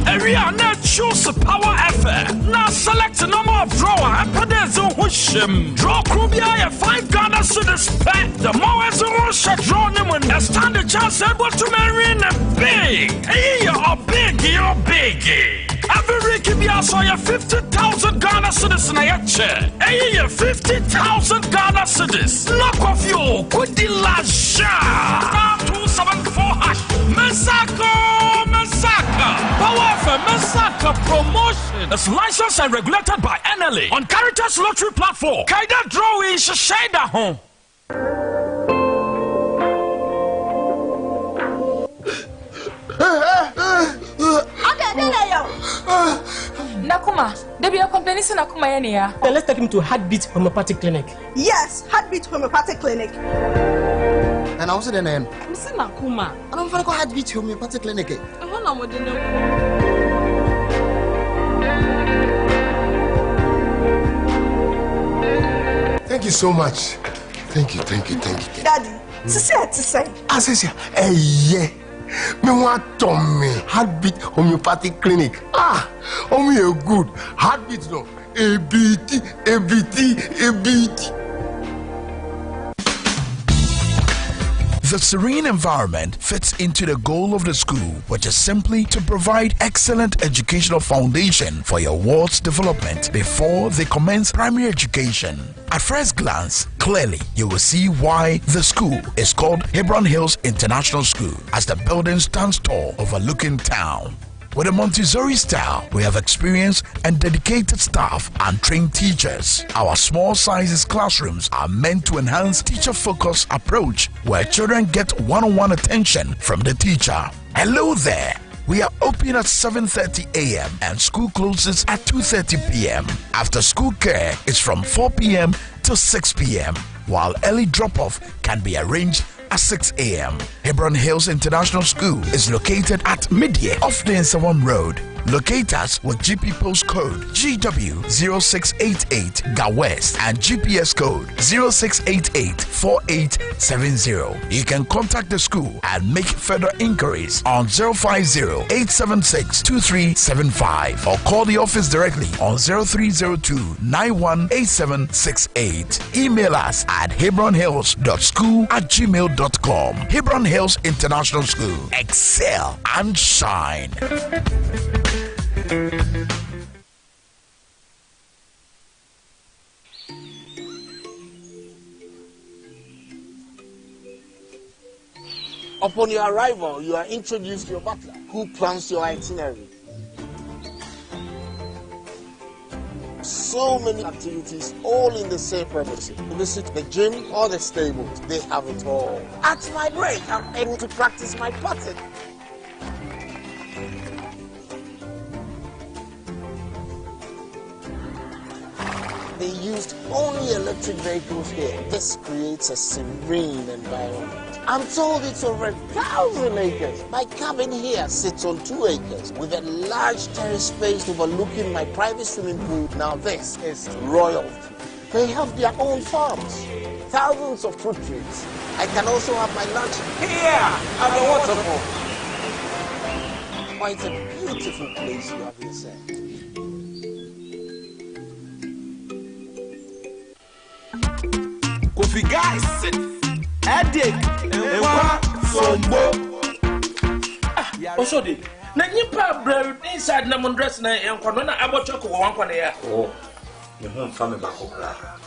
Area net choose power effort. Now select a number of drawer and put it on Hushim. Draw Krubia 5 Ghana cedis pet. The more as a rush draw them and stand a chance able to marry in a big. Hey, you're big. Every week you saw your 50,000 Ghana cedis in a chair. Hey, 50,000 Ghana cedis. Knock off you. Good deal *274#. Masaka. Power for Masaka Promotion. It's licensed and regulated by NLA on Caritas Lottery Platform. Kaida drawing Shashada home. Nakuma, Debbie, you're complaining to Nakuma Yania. Let's take him to Heartbeat Homeopathic Clinic. Yes, Heartbeat Homeopathic Clinic. And I was the name. I'm saying Nakuma. I don't want to go Heartbeat Homeopathic Clinic. I want to know. Thank you so much. Thank you. Daddy, say. Assessia, yeah. Me want Tommy Heartbeat Homeopathic Clinic. Me a good heartbeat no. ABT. The serene environment fits into the goal of the school, which is simply to provide excellent educational foundation for your ward's development before they commence primary education. At first glance, clearly you will see why the school is called Hebron Hills International School, as the building stands tall overlooking town. With a Montessori style, we have experienced and dedicated staff and trained teachers. Our small sizes classrooms are meant to enhance teacher-focused approach where children get one-on-one attention from the teacher. Hello there. We are open at 7:30 a.m. and school closes at 2:30 p.m. After school care is from 4 p.m. to 6 p.m. while early drop-off can be arranged at 6 a.m. Hebron Hills International School is located at Midye off the Nsawam Road. Locate us with GP postcode GW0688 Ga West and GPS code 06884870. You can contact the school and make further inquiries on 050-876-2375 or call the office directly on 0302-918768. Email us at hebronhills.school@gmail.com. Hebron Hills International School. Excel and shine. Upon your arrival, you are introduced to your butler, who plans your itinerary. So many activities, all in the same purpose. You visit the gym or the stables, they have it all. At my break, I'm able to practice my putting. They used only electric vehicles here. This creates a serene environment. I'm told it's over 1,000 acres. My cabin here sits on 2 acres with a large terrace space overlooking my private swimming pool. Now this is royalty. They have their own farms, thousands of fruit trees. I can also have my lunch here at the waterfall. Oh, it's a beautiful place you have yourself. If you guys sit, headache, sombo. Also, the Nanipa bread inside Namon dress and Corona about chocolate one corner. Oh, the home family back.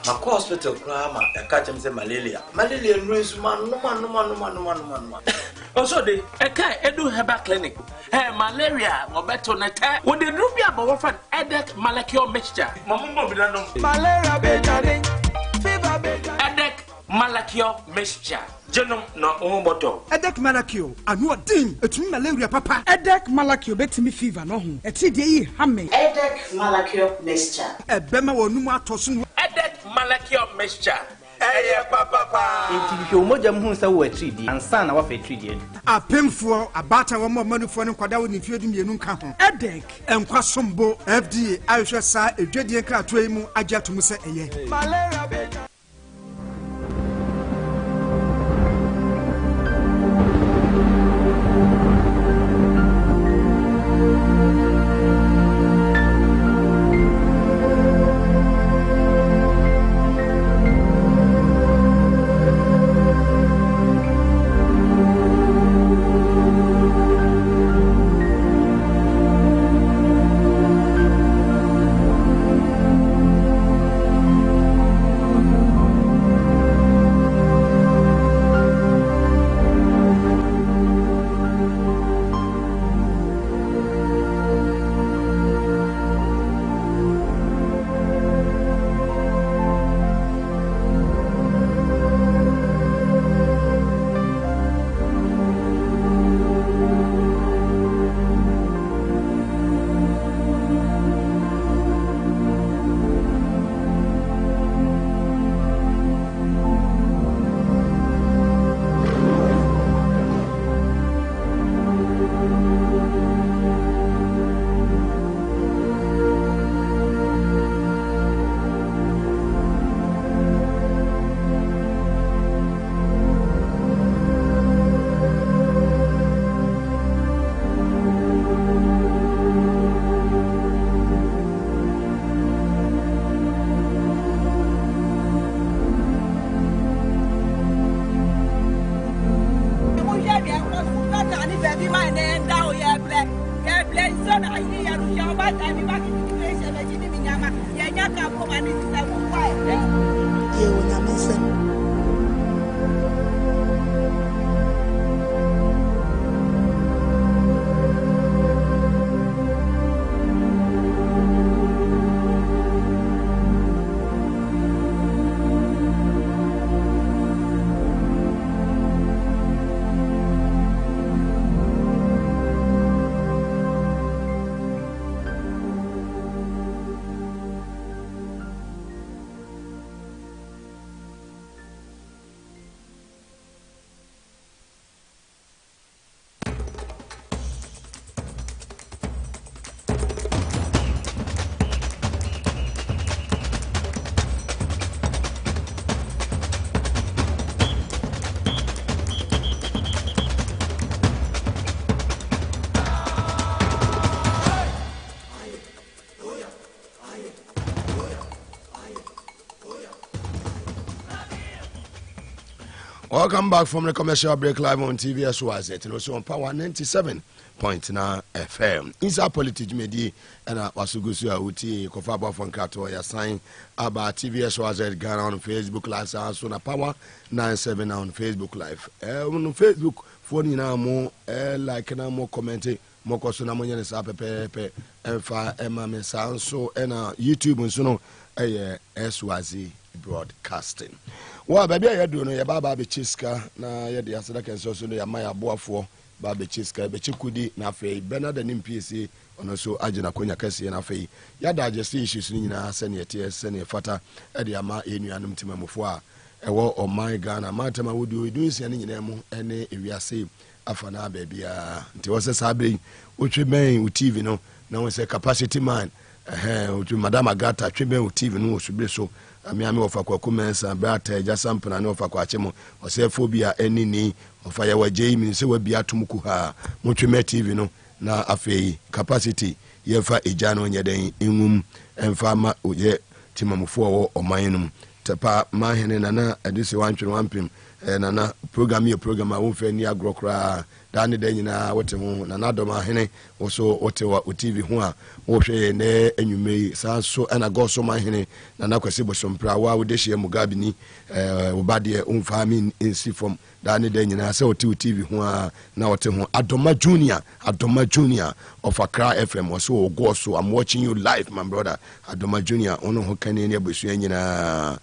My hospital crama, a catch him say malaria. Malaria ruins man, no man. Also, the Eka Edu Heba Clinic. Hey, malaria, or better than that. When the Rubia Bawafan Edek Malakio mixture. Mamma Malaria Bejani, fever Bejani. Edek Malakio mixture. Genome no omoto. Edek Malakio, and what dim, a twin malaria papa. Edek Malakio bet me fever no home. A TDE hamme. Edek Malakio mixture. A Bema or Numa Tosun. Edek Malakio mixture. Hey, papa. If you moja muhunsa wo 3D and sana wa fe 3D. A pimfo abata wo mo manu fo ne kwada wo ni fiedi mienu ka ho. Edek enkwa sombo FDA ahwehwe sa edwadie krato yi mu agya to mu se eye. Malaria be Welcome back from the commercial break live on TVS Wazet and also on Power 97.9 FM. Inside politics media and Wasugusu Uti Kofaba from Kato ya sign about TVS Wazet Ghana on Facebook Live and also on Power 97 on Facebook Live. On Facebook phone na mo like na mo comment mo koso na mo nyane sa pepe emfa ema me sa so na YouTube nso no SWAZ broadcasting. Wa baby ayado no ye baba be chiska na ye de aseda kenso so no ya maya boafo ba be chiska be chikudi na afei Bernard NPC ono so agina konya kase na afei ya da agesi issues ni nyina se ne tie se ne fata e de ama enuanum timamofo a ewo o my Ghana matema wodu nsia ni nyina mu ene ewiase afana babia nti wo se sabe otwe ben o TV no na wo se capacity man otwe madam Agata twe ben o TV no so be so amiame ofa kwa kumensa brata ja sampana ne ofa kwa chemo osefobia enini ofa ya waje mi se wa bia tumku ha motwe TV no na afei capacity yefa ejano nyeden enwum emfa ma oye timamufo wo omanenum tepa mahene nana edisi wantwe wampim nana program a wo fa ni agrokra da ne da nyina wote ho nana dom ahene wo so wote wa TV ho a wo hwe ne anwumei sa so ana go so mahene nana kwase bosompra wa wo de hye Mugabe ni wo ba de umfa mi insi from da ne da nyina sa wote TV ho a na wote ho Adoma Junior of Accra FM wo so go so I'm watching you live my brother Adoma Junior ono ho kan ne abusua nyina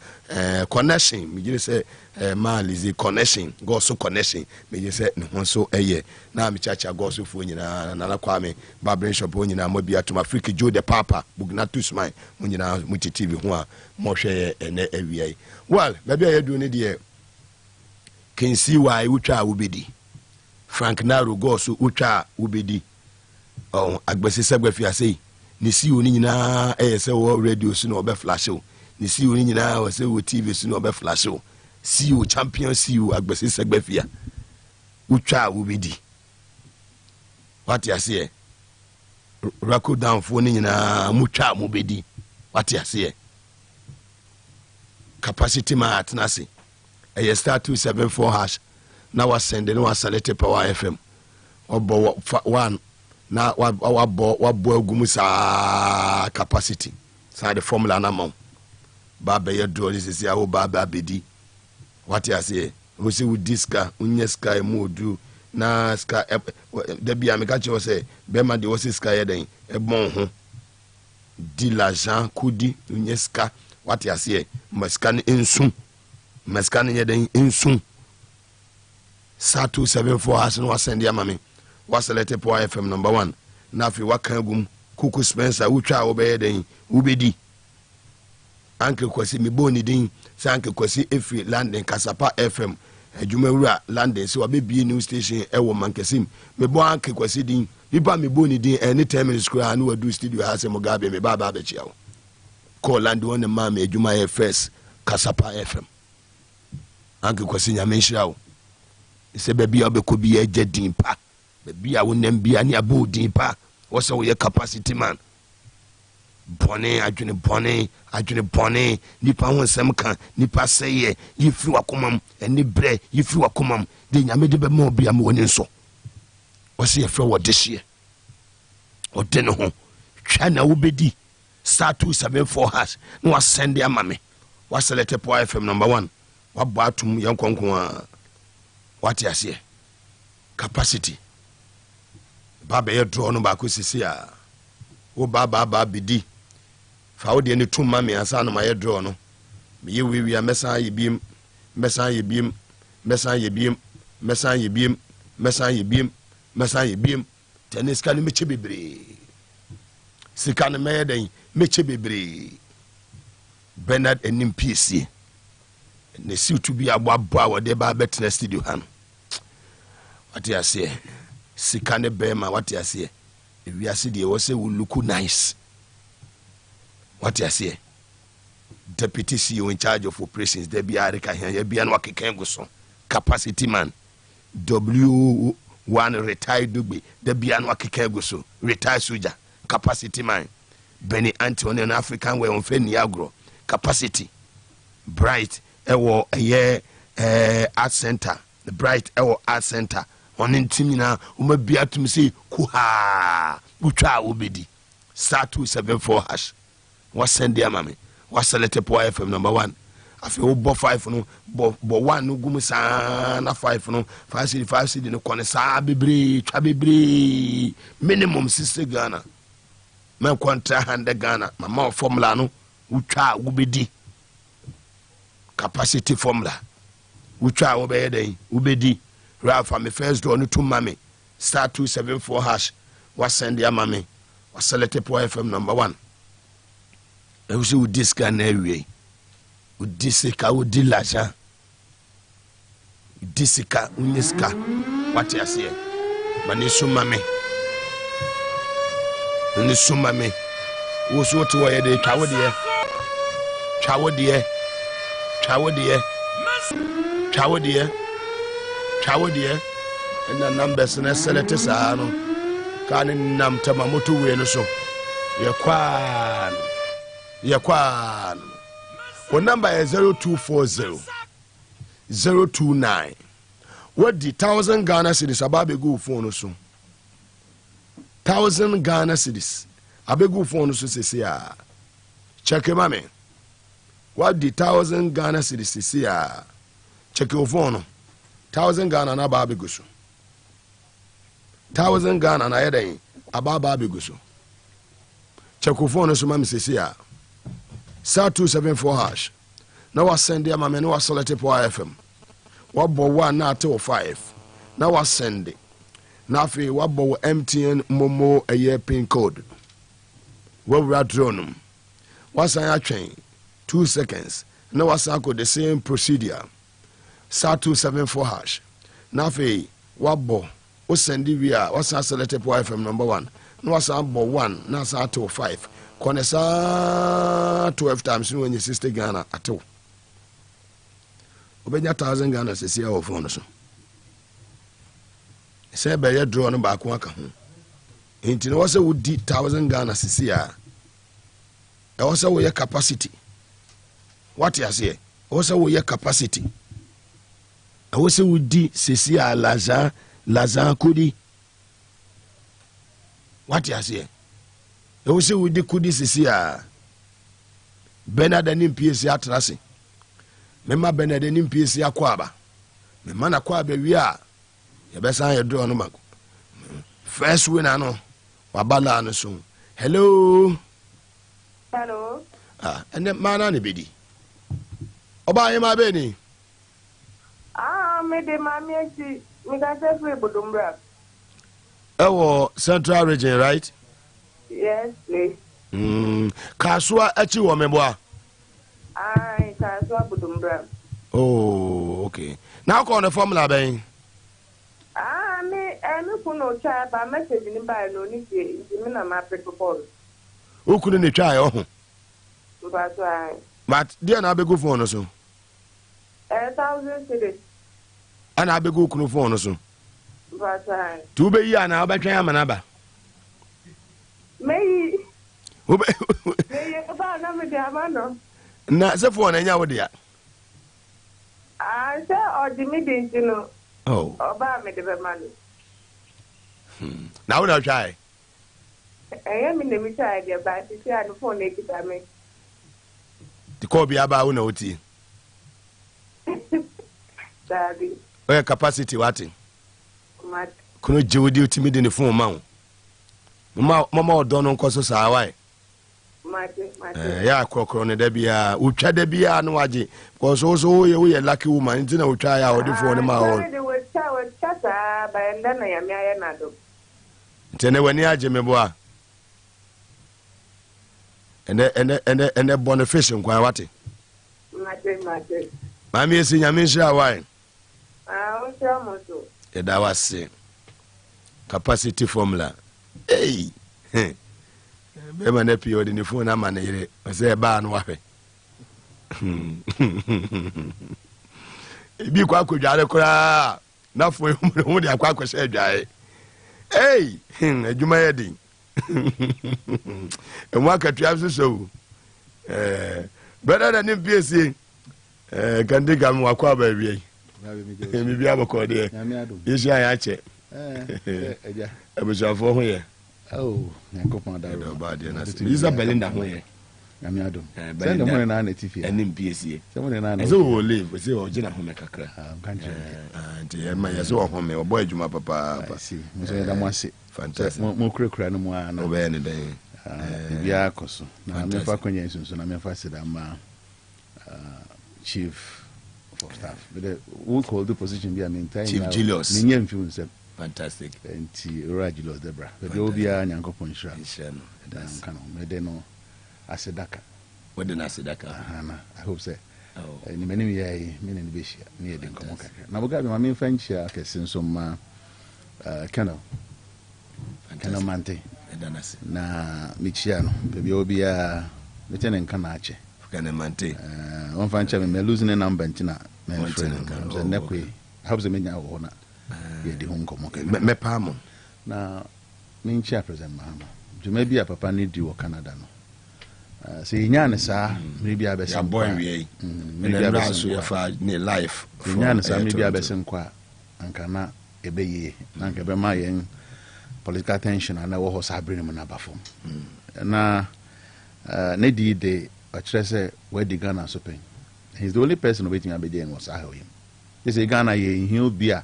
connection me gire say Malizi connection go so connection me je say ne ho so eye na me chacha go so fu nyina na kwame babrin shop nyina mo bia to Africa Joe the Papa Bugnatus mine mo nyina mo TV ho a mo hwe ene awiai well baby ayedu ne de can see why utwa ubedi Frank Naro go so utwa ubedi oh agbese segbafi asei ni si oni nyina se wo radio so no be flash o ni si oni nyina wo se wo TV so no be flash o CEO champion CEO agbese segbafia utwa ubedi what you say rako down for ni nyina mutwa mubedi what you say capacity ma atnase a star 274 hash na wa send no wa select Power FM obo one na wa bo agumusa capacity sa the formula na mom baba ye draw this is ya wo baba bedi what you say we see with diska unye sky modu na sky de bia me ka che say be ma de wo sky den e bon ho di l'argent kudi unye sky what you say maskan insum maskan ye den insum sa 274 has no send ya mame was select Power FM number 1 na fi wakan gum kuku Spencer utwa obeye den ubedi Uncle Kwasi mi boni din sa Uncle Kwasi efi London Kasapa FM adwumawura London so abebie new station ewo Mankesim me bo Uncle Kwasi din nipa mi boni din any 10 minutes kura na wadu studio ha se Mugabe me baba be chiawo call London on ma me adwuma first Kasapa FM Uncle Kwasi nyame nhirawo se bebi obeko bi eje din pa bebi a wonem bia ni abo din pa wo se wo ye capacity man bone adwene bone nipa ho nsem kan nipa seye yifi wakomam eni bre yifi wakomam de nyame de be ma obi am woni nso wo se ye fra wo de hye o de no ho twa na wo bedi star 274 hash no wa send ya mame wa select Power FM number 1 wa bo atum yankonkon a what you say capacity baba ye draw no ba ko sisi a wo baba bidi fa wo de ne tum ma me ansa no ma ye draw no me ye wi mesan ye biem tennis kan me che bebre sika no me den me che bebre Bernard enim PC ne si to be abo wo de ba betena studio han what you say sika ne be ma what you say we are see the was say will look nice what you say deputy CEO in charge of operations there be arika here be an wakeken go so capacity man W1 retired dugbe there be an wakeken go so retired soldier capacity man Benny Anthony an African way on Feni Agro capacity bright ewo art center the bright ewo art center on intimina uma biatum say kuha utwa obedi star 274 hash was send ya mame was select Power FM number 1 afi wo bo 5 no bo 1 no gum sa na 5 no 5 cd no kone sa bebre twa bebre minimum 60 Ghana man kontra 100 Ghana mama formula no utwa obedi capacity formula utwa obeye den ubedi Rafa me first door no to mame star 274 hash was send ya mame was select Power FM number 1 e wusi u diska na ewie u disika u dilaja disika uniska what you say mani sumame ni sumame wo so to wo ye de twawo de na numbers na select sa no kan nam tama moto we no so ye kwan Our number is 0240 029. What the 1,000 Ghana cedis ababe go phone so? 1,000 Ghana cedis. Abegu phone so say check him mame. What the 1,000 Ghana cedis say check your phone. 1,000 Ghana na ababe go so. 1,000 Ghana na yedai ababe go so. Check your phone so mame say star 274 hash. Now I send them mame no was select po FM. What bo 1 na till 5. Now I send it. Now fi what bo MTN Momo a year pin code. What we are drawn. What's I train 2 seconds. Now I go the same procedure. Star 274 hash. Now fi what bo o send it via what's I selected po FM number 1. No what's I bo 1 now sa till 5. Konesa 12 times when your sister Ghana at all. Obenya 1,000 Ghana se sia wo phone so. Se be ye draw no ba ko aka ho. Enti no wose wo di 1,000 Ghana se sia. E wose wo ye capacity. What you say? Wose wo ye capacity. E wose wo di se sia laza kudi. What you say? E wose wo di kudi se sia. Benada ni PSC atrase. Mema benede ni PSC akwaba. Mema na kwaba wi a ye besa ye draw no mako. First winner no wabala no so. Hello. Hello. Ene mana ne bedi. Oba ye ma be ni. Me de mami enti me ga se free bodumbra. Ewo Central Region, right? Yes, please. Kasua achi wo meboa. Kasua bodumbra. Oh, okay. Now call the formula ben. Me kuno cha ba message ni ba no ni ke me na ma prepare. Who couldn't ni try oh. But dear na be go phone so. 1,000 cedis. Ana be go kuno phone so. But tu be ya na obetwan amanaba. Me ba na me de amano. Na se phone anya wo dia. Se o di me de ntino. Oh. Oba me de be manu. Now we not try. Me ne mi try de ba ti ti anu phone e kita me. The call be aba una oti. Daddy. Oya capacity wati. Mat. Kuno jewudi utimi de ne phone ma. Mama odo no nkoso sa why. Mate. Ya krokro ne da bia, utwa da bia no waje. Because also we lucky woman, nti na utwa ya odi phone ma all. We cha ba enda na ya mi aye na do. Tene wani aje meboa. Ene bonification kwa wati. Mate. Mami esi nyame nhira why. O sha mo so. Eda wase. Capacity formula. Hey. Bema ne pio de ni phone ama na yire. Ose ba no wahwe. Ibi kwa kodware kora. Na fo mu de akwa kwese adwae. Hey, adwuma yedin. Emu akatua so. Better than in PSC. Can dig am wakwa ba wie. Mi bia bako de. Yesu aya che. Eja. Abusafo ho ye. Oh, yakopon da do ba de na. Isa Belinda ho ye. Nyame adom. Send them money na na TV. Enim PSC. Send money na na. Eso wo live, say o gina ho me kakra. Country. Anti e ma yeso ho me, o boy adwuma papa. I see. Mo say da mo ase. Fantastic. Mo kura no mo ana. O be ne den. Bia koso. Na me fa kwanya nsunsu na me fa sida ma chief of staff. But who call the position be I mean time. Chief Julius. Ni nyam fi unsem. Fantastic. Enti Julius Debra. But obia nyankopon hira. Inshallah. That's kind of me de no asedaka. What the asedaka? I hope so. Ni many me ni beshia ni de komo kakra. Na Mugabe ma me fa nchia kese so ma Colonel Mante. Na michia no bebi obia metene nka na ache. Colonel Mante. One fa nchia me losing a number ntina me friend. So nekwe. I hope so me nya wo na. Ye de home komo kakra. Me pa mo. Na me nchia present ma. Juma bia papa ni di wo Canada no. So Yan sa maybe a best boy we maybe a best life. Yan sa maybe a best inqua and cannot ebeye and kebema political tension and our horse bring him na bafom. Na Nedi de say where the Ghana so pen. He's the only person waiting at the was I him. They say Ghana he'll be a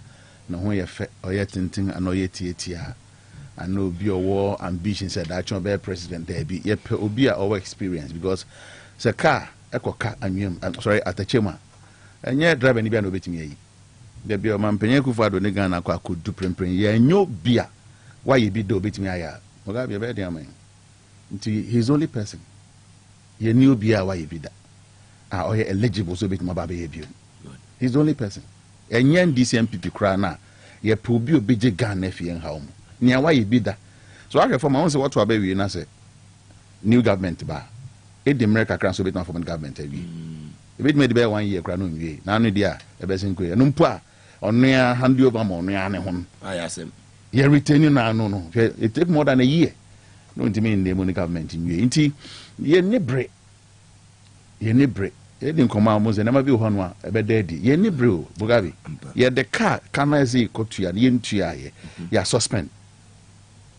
no when you or yet tinting and no yet tia. And no be a war ambition said that you'll be president there be yet be our experience because the car echo car and I'm sorry at the chema and yet driving the no betting ye. There be a man penyaku for the Ghana could do print ye no beer. Why you be do betting me? Mugabe be there man. He's the only person. Ye knew beer why you be that. Or you eligible so bit Mugabe you. He's the only person. And yen DCMPP cry now. Ye probe you be Ghana if you home. Near why you be that. So I reform I say what to baby and I say new government bar. It the America crown so bit not from government every. If it made be 1 year crown ye. Now no dia a best in queer. Numpa on near hand you over more near home. I ask him. Ye retaining now no. It take more than a year. No to mean the money government in you. Inti ye nebre. Ye nebre. Ye didn't come out and never be one a bed daddy. Ye nebre Mugabe. Ye the car can I say go to ye into ye suspend.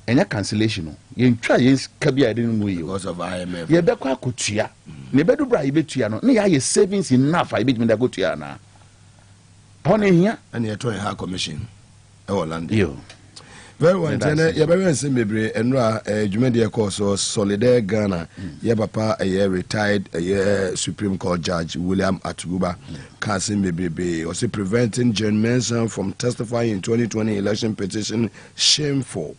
And your cancellation, you try yes, Kabia didn't move because of IMF. You better go to ya. Never do bribe to ya. No, your savings enough. I bet me that go to ya now. Pony here, and you're trying her commission. Oh, land you. Very well, Jenna. You're very simple. And Jumedia course or Solidaire Ghana. Your papa, a year retired, a year Supreme Court Judge William Atuguba, Kasim Bebe, also preventing Jen Manson from testifying in 2020 election petition. Shameful.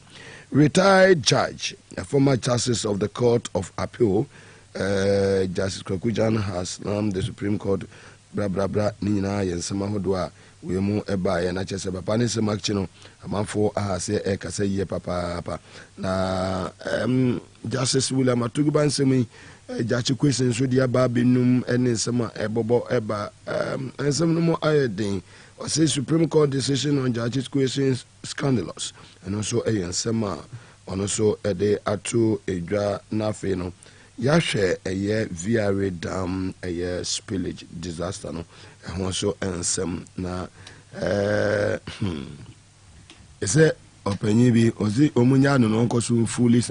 Retired judge, a former justice of the Court of Appeal, Justice Kwakujan has the Supreme Court, Nina, and Samahodwa, we move a buy and I just have a panis machino, a man for say, Ekase ye papa. Na Justice William Atuguban semi, Judge questions with your babinum and some ebobo eba, and some no more iodine. Or say Supreme Court decision on judges' questions scandalous, and also a sema, and also a day atu edra nafeno. Yashe a year via dam a year spillage disaster no, and also ansem na is it openibi ozi omunyano no nkosu foolish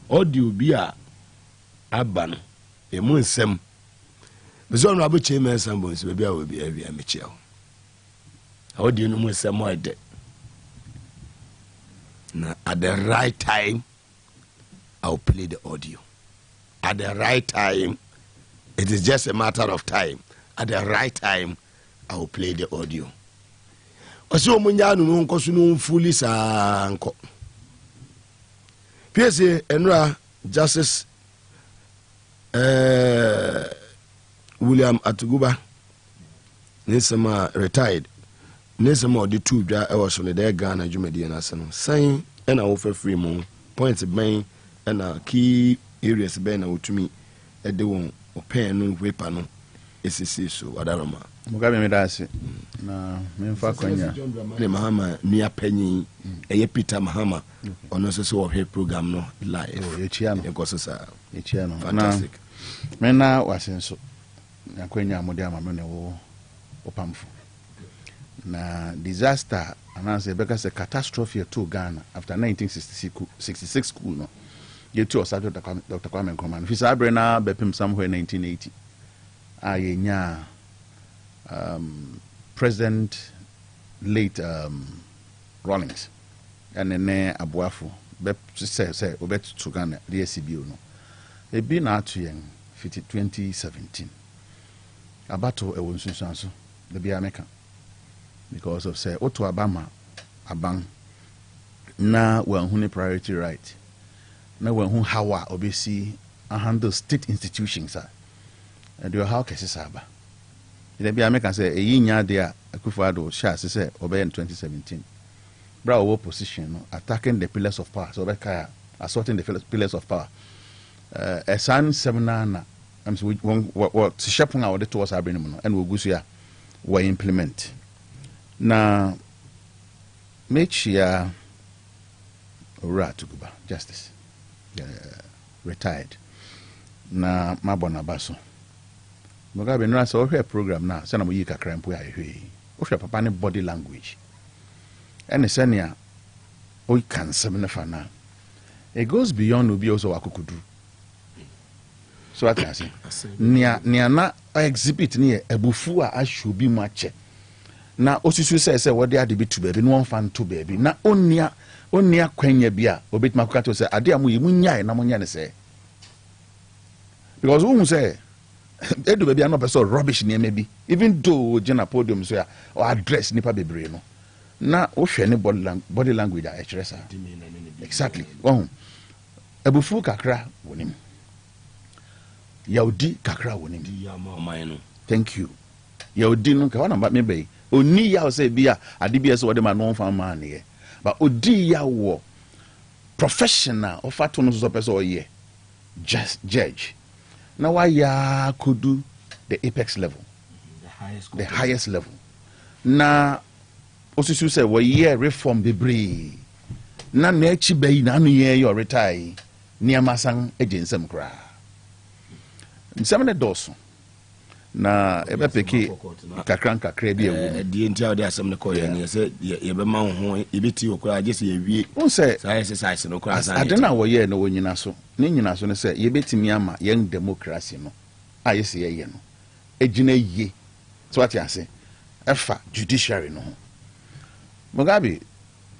audio bia aban emu nsem. But so I'm chairman somebody maybe I will be every amateur. How do you know some more dead? Now at the right time I'll play the audio. At the right time, it is just a matter of time. At the right time, I'll play the audio. Also munyanu no nkosu no fully sanko. PSA Enra Justice William Atuguba Nisama retired. Nisama the two dra was on the Ghana Jumedi and Asano. Sign and I offer free moon points of main and key areas ben out to me at the one or pen no weapon. So Adarama. Mugabe Maase. Na memfa kwanya. Ne Mahama near Penny a Peter Mahama on also so of her program no live. Oh, Echiano. Fantastic. Mena was in so. Nakwenya modema mene wo opamfo na disaster ananse because a catastrophe to Ghana after 1966 school no get to Dr. Kwame Nkrumah fi sabre na bepim somewhere 1980 ayenya President late Rawlings and then Abuafo be say obet to Ghana the SCBO no e bi na atu yen 2017 abato e won sunsanso the be America because of say oto abama abang na wan hu priority right na wan hu hawa obesi handle state institutions and do how cases aba the be America say e yinya de Akufo-Addo sha say obey in 2017 bra wo position no attacking the pillars of power so be kaya assaulting the pillars of power a san seminar na what shaping our towards our brain and we'll go see we implement na make sure Atuguba justice retired na mabona baso Mugabe no so hwe program na se na mo yi kakra mpo ya hwe o hwe papa ne body language ene se ne a o kan sem ne fa na it goes beyond obi also akukudu so what I say nia na exhibit ne ebufu a ahwe obi mu ache na osisu se wode ade bi tu baabi no wonfa nto baabi na onia kwanya bi a obetima kokato se ade a mo yi munyae na monya ne se because who say edu baabi a no person rubbish ne maybe even though jena podium so ya or address nipa bebre no na wo hwe ne body language a expressa exactly won ebufu kakra wonim yaudi kakra wonim thank you yaudi no ka wana me be oni ya say bia ade bia so wode ma no fa ma ne but odi ya wo professional of ato no so person oye just judge now why ya could do the apex level the highest level na osisu say we year reform bebre na echi bayi na anu ye your retire ni amasan agensem kra nsem ne doso na ebe peki kakra bi ewu die ntia de asem ne koye ne se ye be ma ho ebeti okra je se ye wie un se exercise no kra san adena wo ye na wo nyina so ne nyina so ne se ye betimi ama ye democracy no aye se ye no ejina ye so what you say efa judiciary no Mugabe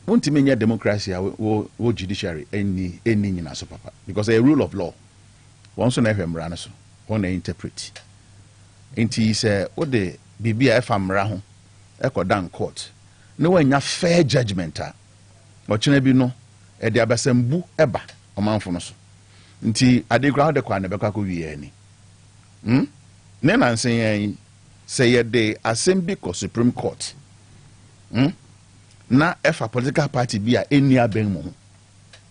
wontimi nya democracy wo judiciary eni nyina so papa because a rule of law once na ehwemra ne so won na interpret enti se wo de bibia efamra ho ekodan court ne wanya fair judgment a ochina bi no e de abasambu eba omanfo no so nti ade ground de kwa ne bekwa ko wie ani ne na nsen yan say ye de assembly ko supreme court na efa political party bi a eni aben mu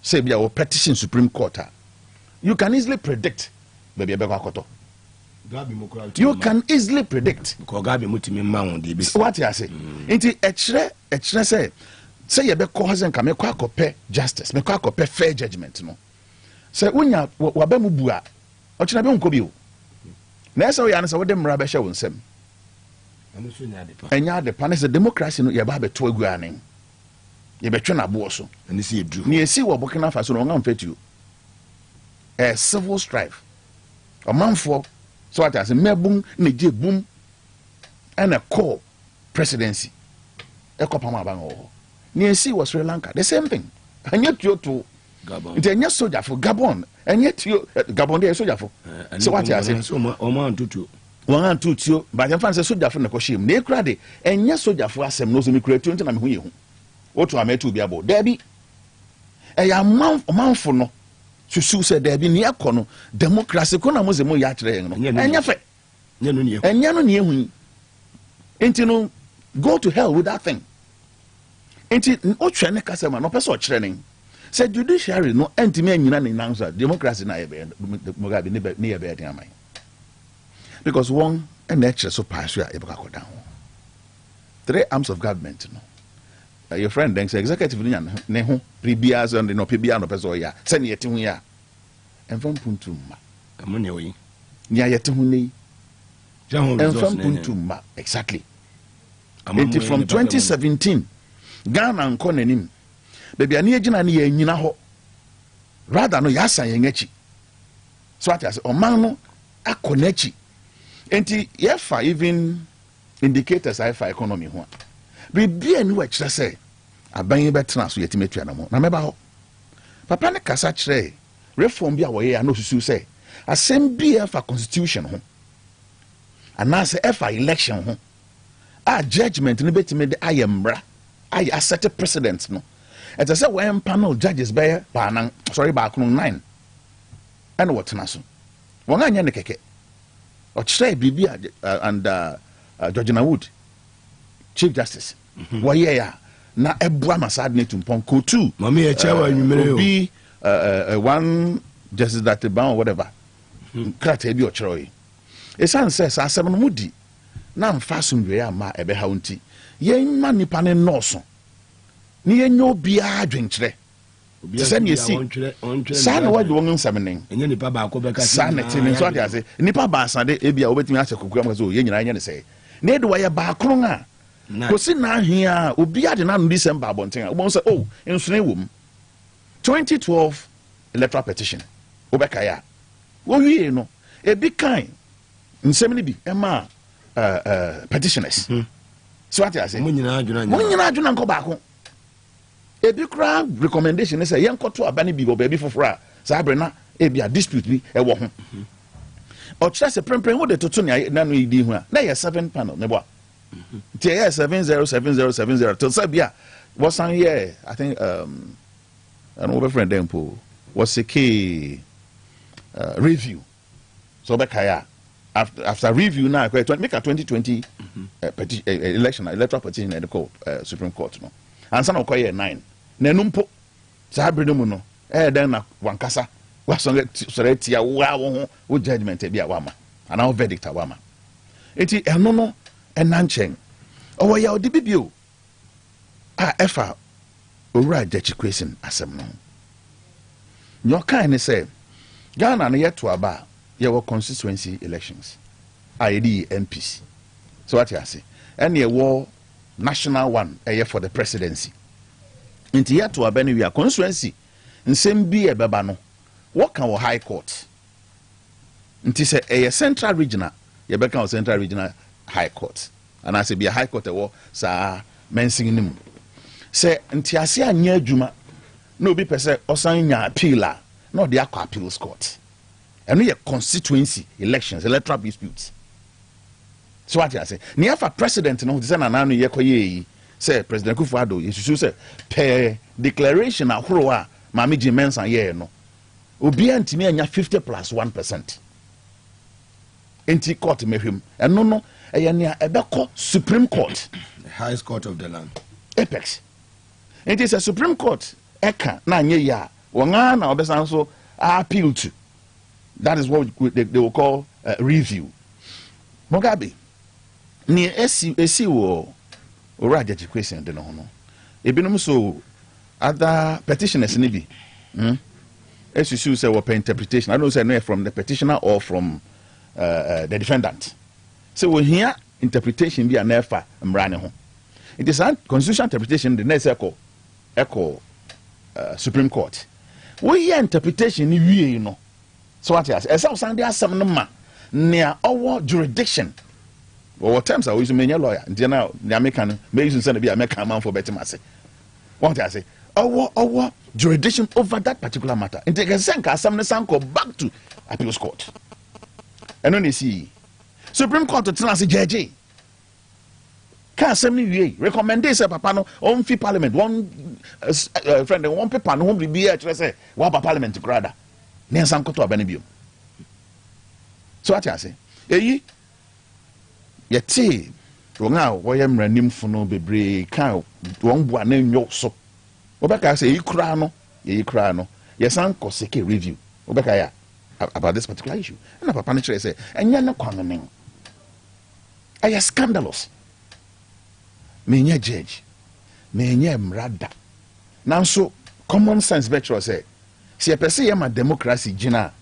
say bia wo petition supreme court you can easily predict baby ebekwa koto you can easily predict because Gabi mutimi ma won de bi what you say nti echre say ye be ko hazen ka me kwa akopɛ justice me kwa akopɛ fair judgment no say wonya waba mu bu a ochina be nko bi o na say ya na say wo de mra be hye wo nsem enya de pa na say democracy no ye ba be to agu anen ye be twe na bo so ani si edu ni esi wo Burkina Faso no ngam fetu civil strife omanfo so what I say mebum na je bum and a core presidency e ko pama ban o ni esi was Sri Lanka the same thing anya tio to Gabon it anya soldier for Gabon anya tio Gabon dey soldier for so what I say so o man tutu wan tutu but dem fan say soldier for na ko shim na e kura de anya soldier for asem no so mi kura tutu na me hu ye hu o to ametu bi abo there bi e ya manfo no susu say there bi ni ekono democracy ko na mo ze mo ya kire yen no enya fe enya no ne hu enti no go to hell with that thing enti o twa ne kasa ma no person kire ne say judiciary no entimi anyina ne nanso democracy na ye be Mugabe ne ye be den amai because one and nature so pass you e be ka down 3 arms of government no your friend then say executive ne ho prebias and no pebia no person ya say ne yeti hu ya enfam puntum ma amo ne oyi ni ayeti hu ne enfam puntum puntum ma exactly and from 2017 Ghana nko nanim baby ani agina ne ya nyina ho rather no ya san yengachi so at as oman no akonachi enti yefa even indicators ifa economy ho bibia ni wa kire say aban betena so yetimetua na mo na meba ho papa ne kasa kire reform bia wo ye no susu say assembly fa constitution ho anase efa election ho a judgment ni betime de ayemra ay asset precedent no et say when panel judges be banan sorry ba kono 9 and what na so won anya ne keke o kire bibia and Judge Wood Chief Justice waye ya na ebua masad ne tumpon two mama ye chawa nwumere o be one justice that ban or whatever krata bi o chiroi esan says asem no mudi na mfa sumwe ya ma ebe ha unti ye ma nipa ne noso ni ye nyo bia adwenkyere send you see san what you want something enye nipa ba ko beka san tin so ade ase nipa ba san de ebia obetimi ache kokura mo so ye nyina nya ne say na de waya ba kron a ko si na hia obi ade na no December abonten a wo say oh nsune wom 2012 electoral petition obeka ya wo wie no ebi kan nsem ni bi ema petitioners so ade ase mo nyina adwuna nko ba ko ebi kra recommendation say yenkoto abani bi bo baby fofora sa abrena ebi a dispute bi e wo ho o kira se prempren wo de toto na no idi hu a na ye 7 panel ne bo tie ye 707070 to say bia was an here I think an over friend dem po was a key review so be kaya after review now make a 2020 election electoral petition at the court Supreme Court no ansa na okoye 9 na numpo sa abrene mu no den na wankasa wasore tia wa wo ho judgment e bia wa ma ana verdict wa ma eti eno no enanchen owo ya odi bibio efa owura jachi question asem no nyo kan ni say Ghana na yeto aba ye wo constituency elections ID MPs so what you say and ye wo national one for the presidency nti yeto aba ni we constituency nsem bi ebeba no what can wo high court nti say central regional ye be kan central regional high court and I say be a high court wo sa mensing nim say nti ase anya adwuma no bi pese osan nya appeal no dey akwa appeals court and we constituency elections electoral disputes so what I say near for president no say na nanu ye koye say President Kufuor you say per declaration ahoro a mama ji mensan ye no obi antimi anya 50+1% enti court mehwem eno no eye ne ebeko Supreme Court the highest court of the land apex it is a Supreme Court eka na anye ya wonga na obesan so appeal to. That is what they will call review. Mugabe ni esi wo ora jaji question de no no ebinom so other petitioners ni bi esusu say what interpretation I don't say no from the petitioner or from the defendant so we hear interpretation bi anefa mrane ho it is a constitutional interpretation the next echo Supreme Court we hear interpretation ni wie no so what yes esa usande asem no ma nea owo jurisdiction or terms are use me lawyer ntia na the American may use say be American man for better say what I say owo jurisdiction over that particular matter ntia can say asem no sanko back to appeals court and only see Supreme Court to tell say judge ka asem ni wie recommendation papa no on fi parliament one friend one paper no home be here say one parliament grada nensan koto abani biom so what I say eyi yeti wonga woyem ranim funo bebre kan won bua na nyo so obeka say yi kra no yesan koseke review obeka ya about this particular issue and papa no chere say enya na kwanen aya scandalous menya judge menya mrada nanso common sense better say si a person yama democracy jina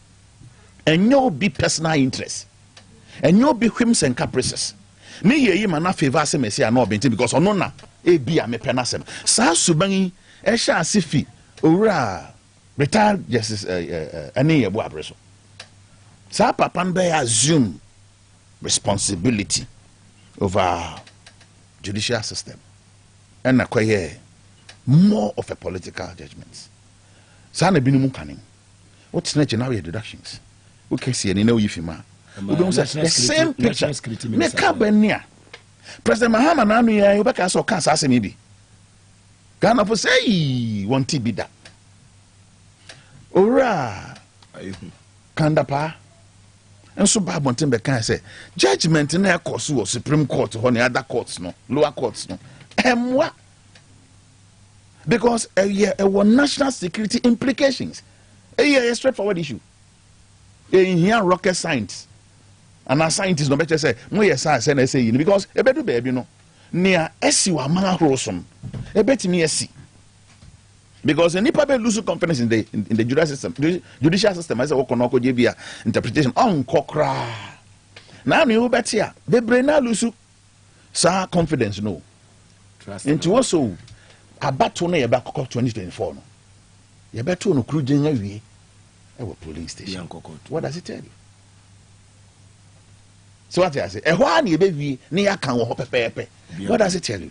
and you be personal interest and you be whims and caprices me ye ma na favor se mesi na obenti because ono na e bia me penasem sa suban e sha asifi owura retired justice ani ye bo abreso sa papa be assume responsibility over judicial system and acquire more of a political judgment. Sana binu kanin. What's next now your deductions? We can see any no yifima. We don't say the same picture. Me kabenia. President Mahama na anu ya ubeka so kan sa maybe. Ghana for say want to be that. Ora kandapa. And so bad one thing be kan say judgment na course was Supreme Court or other courts no, lower courts no. Emwa because national security implications. A straightforward issue. In here, rocket science. And our scientists no better say, no, yes, I say, because a better baby, no, near Essi wa mana rosom. A bet me Essi. Because any people lose confidence in the judicial system. I say, "Oh, kono ko jebia interpretation on kokra." Now you bet ya, be brain na lose sa confidence no. Trust. Into also abato na ye ba 2024 no. Ye beto no kru genya wie. E wo polling station. What does it tell you? So what I say? E ho an ye be wie na ya kan wo pepepe. What does it tell you?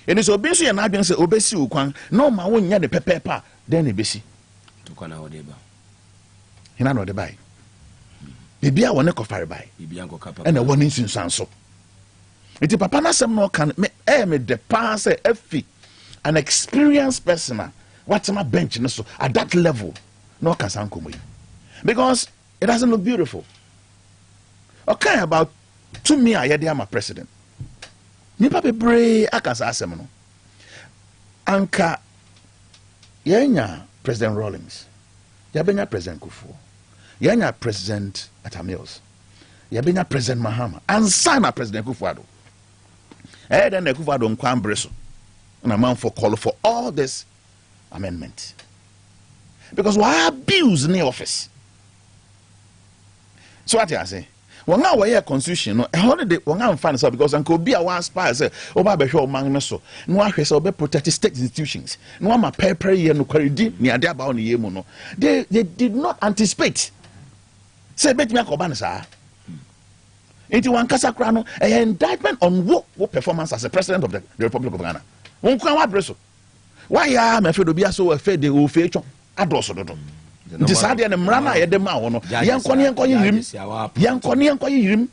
And so obesi ya na adwen say obesi ukwan no ma wonya de pepepa then e besi to kwana odeba hina no de bai bibia woni ko fare bai bibia ko kapa and e woni nsunsan so iti papa na sem no kan me de pa say afi an experienced person what's my bench no so at that level no kan san komo because it doesn't look beautiful. Okay, about to me I am a president. Nipa bebre akasa asem no anka yenya President Rawlings yabenya President Kufuor yenya President Atamils yabenya President Mahama ansana President Kufuor then the Kufuor don kwan breso na man for call for all this amendment because why abuse in the office. So what I say one hour here constitution no holiday one hour fan so because uncle be a one spy say oba be hwe man no so no ahwe say obe protect state institutions no ma paper here no kwaredi ni ade aba on ye mu no they did not anticipate say bet me akoba no sa into one kasa kra no a indictment on what performance as a president of the Republic of Ghana won kwa wa breso why ya me fe do bia so fe de o fe twon adoso dodo nti saa deɛ ne mmara no a yɛde ma wo no yɛnkɔ ne yirim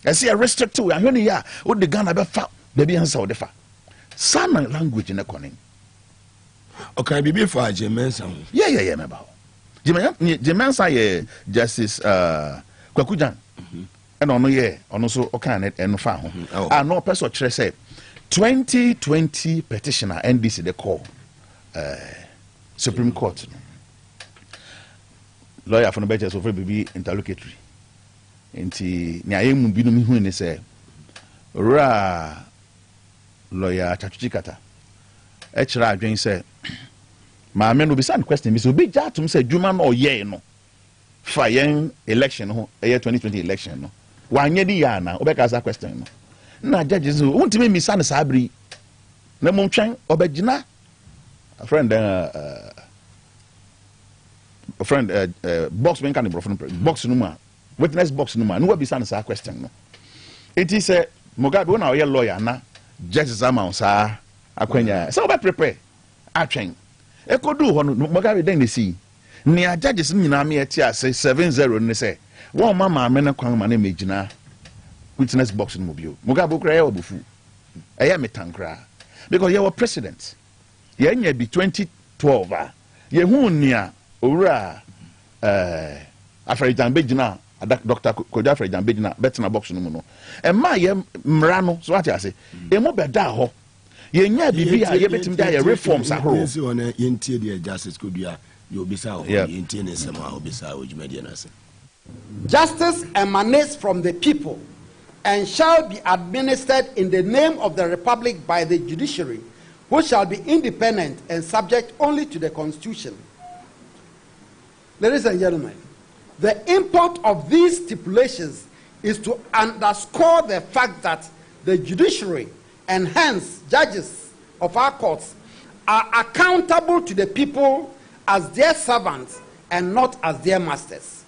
ɛsɛ yɛ restrict wo ahwɛ ne yɛ a wode Ghana bɛfa baabi ɛnsa wode fa saa na language ne kɔne okay bibi for Jemensa ho yɛ mɛba ho Jemensa yɛ Justice Kwakujan ɛna ɔno so ɔka ne ɛno fa ho a na ɔpɛ sɛ ɔkyerɛ sɛ 2020 petitioner NDC de call Supreme Court no lawyer for the better so for baby interlocutory nti ni ayemu bi no mi hu ni say ra lawyer Chachuchikata e kira adwen say ma me no be send question bi so bi jatum say dwuma no ye no fa yen election ho e 2020 election no wanye di ya na obeka sa question no na judges wontime mi sa na sabri na mo twen obegina a friend box when can box numa witness box numa no be san sa question no it is Mugabe when our lawyer na judges amount sa akwanya so be prepare atwen e ko do ho no Mugabe den ne si ne a judges nyina me ati ase 70 ne say won mama me ne kwan ma na megina witness box no bio Mugabe kra ya obufu e ya metankra because you were president ye nya bi 2012 ye hu nia owura Afrejan Bejina Dr. Koja Afrejan Bejina betina box no mu no e ma ye mra no so ati ase e mo beda ho ye nya bibi a ye betim da ye reforms ahoro si ona ye ntie de justice kodua ye obisa ho ye ntie ne sema obisa ho jumadi na ase. Justice emanates from the people and shall be administered in the name of the Republic by the judiciary, which shall be independent and subject only to the Constitution. Ladies and gentlemen, the import of these stipulations is to underscore the fact that the judiciary and hence judges of our courts are accountable to the people as their servants and not as their masters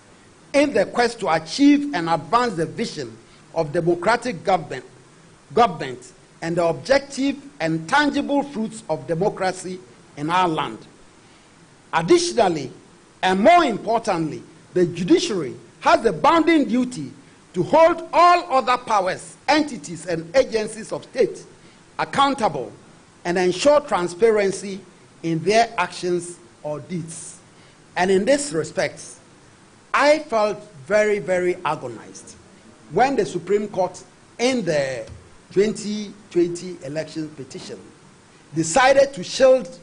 in the quest to achieve and advance the vision of democratic government and the objective and tangible fruits of democracy in our land. Additionally, and more importantly, the judiciary has the bounden duty to hold all other powers, entities, and agencies of state accountable and ensure transparency in their actions or deeds. And in this respect, I felt very, very agonized when the Supreme Court in the 2020 election petition decided to shield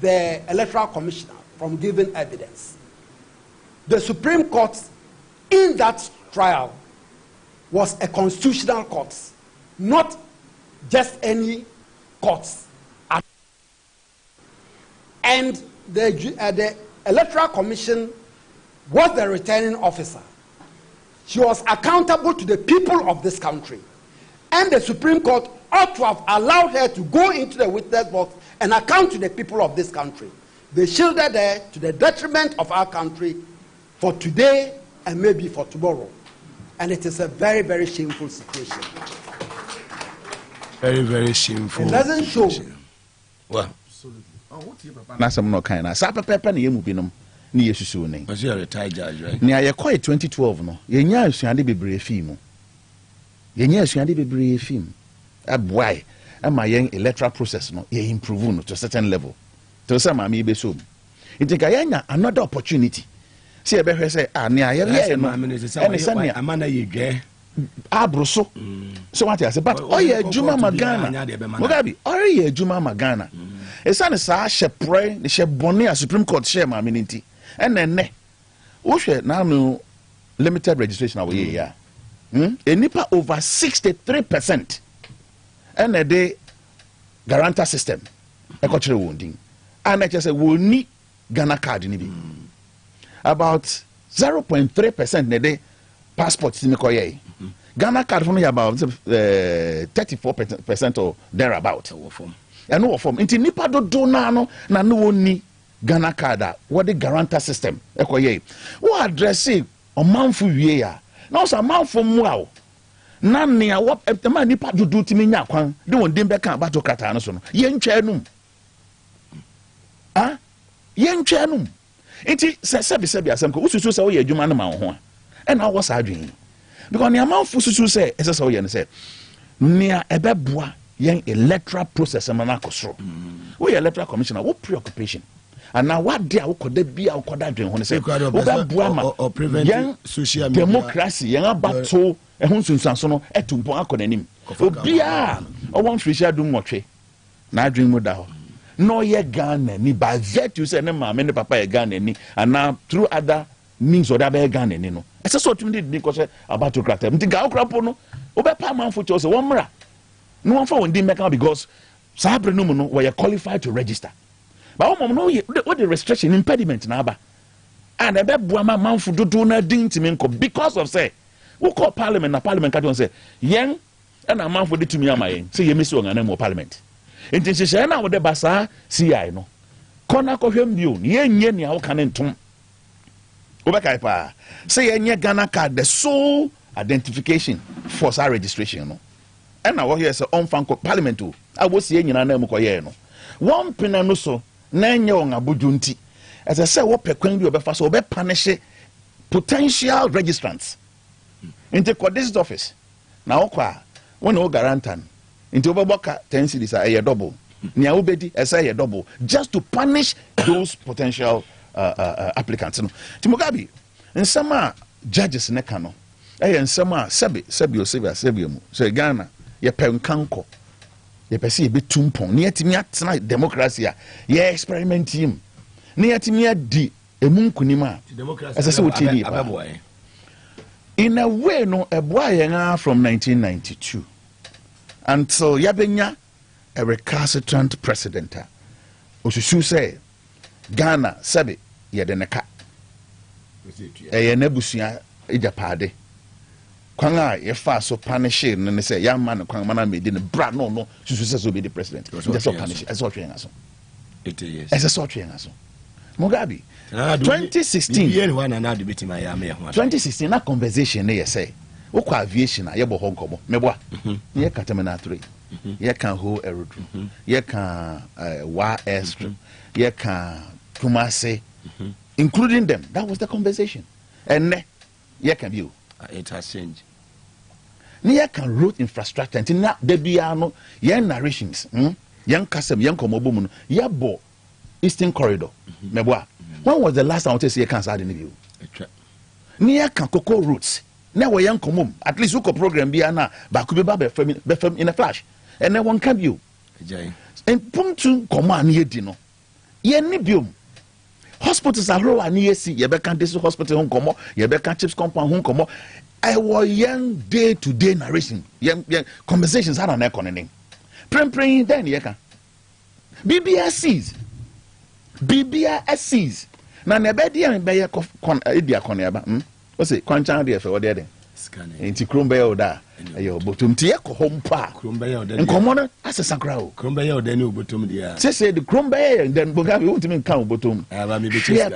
the Electoral Commissioner from giving evidence. The Supreme Court in that trial was a constitutional court, not just any court. And the Electoral Commission was the returning officer. She was accountable to the people of this country. And the Supreme Court ought to have allowed her to go into the witness box and account to the people of this country. They shielded her to the detriment of our country for today and maybe for tomorrow. And it is a very, very shameful situation. Very, very shameful. It doesn't show. Well, Nasam no kind of Sapa ni yemu binom ni yesusu ne. Was you a retired judge, right? Ni aye koi 2012 no. Yenya asuande bebree film. Yenya asuande bebree film. Abwai ama yen electoral process no ye improve no to a certain level. To say mama be so. It think ayanya another opportunity. See e be hwe say ni aye ye no. And say amana ye dwe abroso. So what I say but oye adwuma magana. Mugabe oye adwuma magana. Esane sa she pray the she bone a Supreme Court share ma meninti enne wo hwe na no limited registration away ya enipa over 63% enne de guarantor system e ko kire wondin and I say woni Ghana card ni bi about 0.3% ne de passport ni ko ye Ghana card for me about 34% or thereabout. And no form into nipa do na no na no ni Ghana card what the guarantor system ekoye wo address omanfo wie ya na so amanfo mu na nea what ma nipa do timi nya kwan de won dem be kan bato kata no so no ye ntwa enum ye ntwa enum enti sebi asem ko ususu se wo ye adwuma no ma ho a na wo sa adwen because nea amanfo susu se ese se wo ye no se nea ebeboa yen electoral process na akosoro we electoral commissioner wo preoccupation and now what dia wo koda bia wo koda dwen ho ne say wo ba bua ma yen social media democracy yen abato ehun sunsanso no etumpon akonanim obia o won frisia dum motwe na adwen mu da ho no ye Ghana ni by virtue say ne ma me ne papa ye Ghana ni and now through other means or that be Ghana ni no ese so tumi di ko say abatocrat mti ga okrapo no wo be pa manfo cho say wo mra no one for one didn't make out because Sabre no no were qualified to register. But what the restriction impediment na ba. And a bebuama manfu do na ding to me because of say we call parliament na parliament can say yen and a manfu de to me am yen say ye miss on an parliament. Intention na wo de basa CI no. Kona ko hwem bio yen nye ne a kan ntom. Obekai pa say yen Ghana card the sole identification for sa registration no. And now here say on fan parliament o I was see nyina na mu koye no one pena no so na enye on abodunti as I say what pekwan bi obefa so obe punish potential registrants into this office na okwa when o guarantan into obeboka 10 cedis a double nia obedi say a double just to punish those potential applicants no Mugabe nsama judges ne ka no nsama sebi mu so Ghana ye penkanko ye pese ye betumpon ne yetimi atena democracy a ye experiment him ne yetimi adi emunkunim a ese se wotini in a way no eboa ye from 1992 until yabenya a recalcitrant president osusu say Ghana sabe ye de neka ye nabusia ejapade kwanga ye fa so punish ne say young man kwanga mana made ne bra no susu say so be the president just so punish as so twen aso it is as so twen aso Mugabe 2016 2016 na conversation ne ye say wo kwa aviation na ye bo honkobo mebo ye ka terminal 3 ye kan ho aerodrome ye kan wa airstrip ye kan Kumasi including them that was the conversation and ye can view it has changed near can road infrastructure and na de bia no yen narrations yen kasem yen komobo mu no yebo eastern corridor meboa when was the last time you see can say the view near can cocoa routes na we yen komom at least we ko program bia na ba ku be ba fam in a flash and then one can view and puntu komo an yedi no yen ni biom hospitals are low and yesi ye be kan this hospital hon komo ye be kan chips compound hon komo I was young day-to-day narration, young conversations had on economy. Praying then, yeka. BBSCs. bibia sees na nebedi an be kon edia koneba o say kwanchan de fe wode de enti krombe ya oda ayo botom tie ko hompa krombe ya oda nkomo no asesa krao krombe ya oda ni obotom dia say the krombe then Mugabe won't even count botom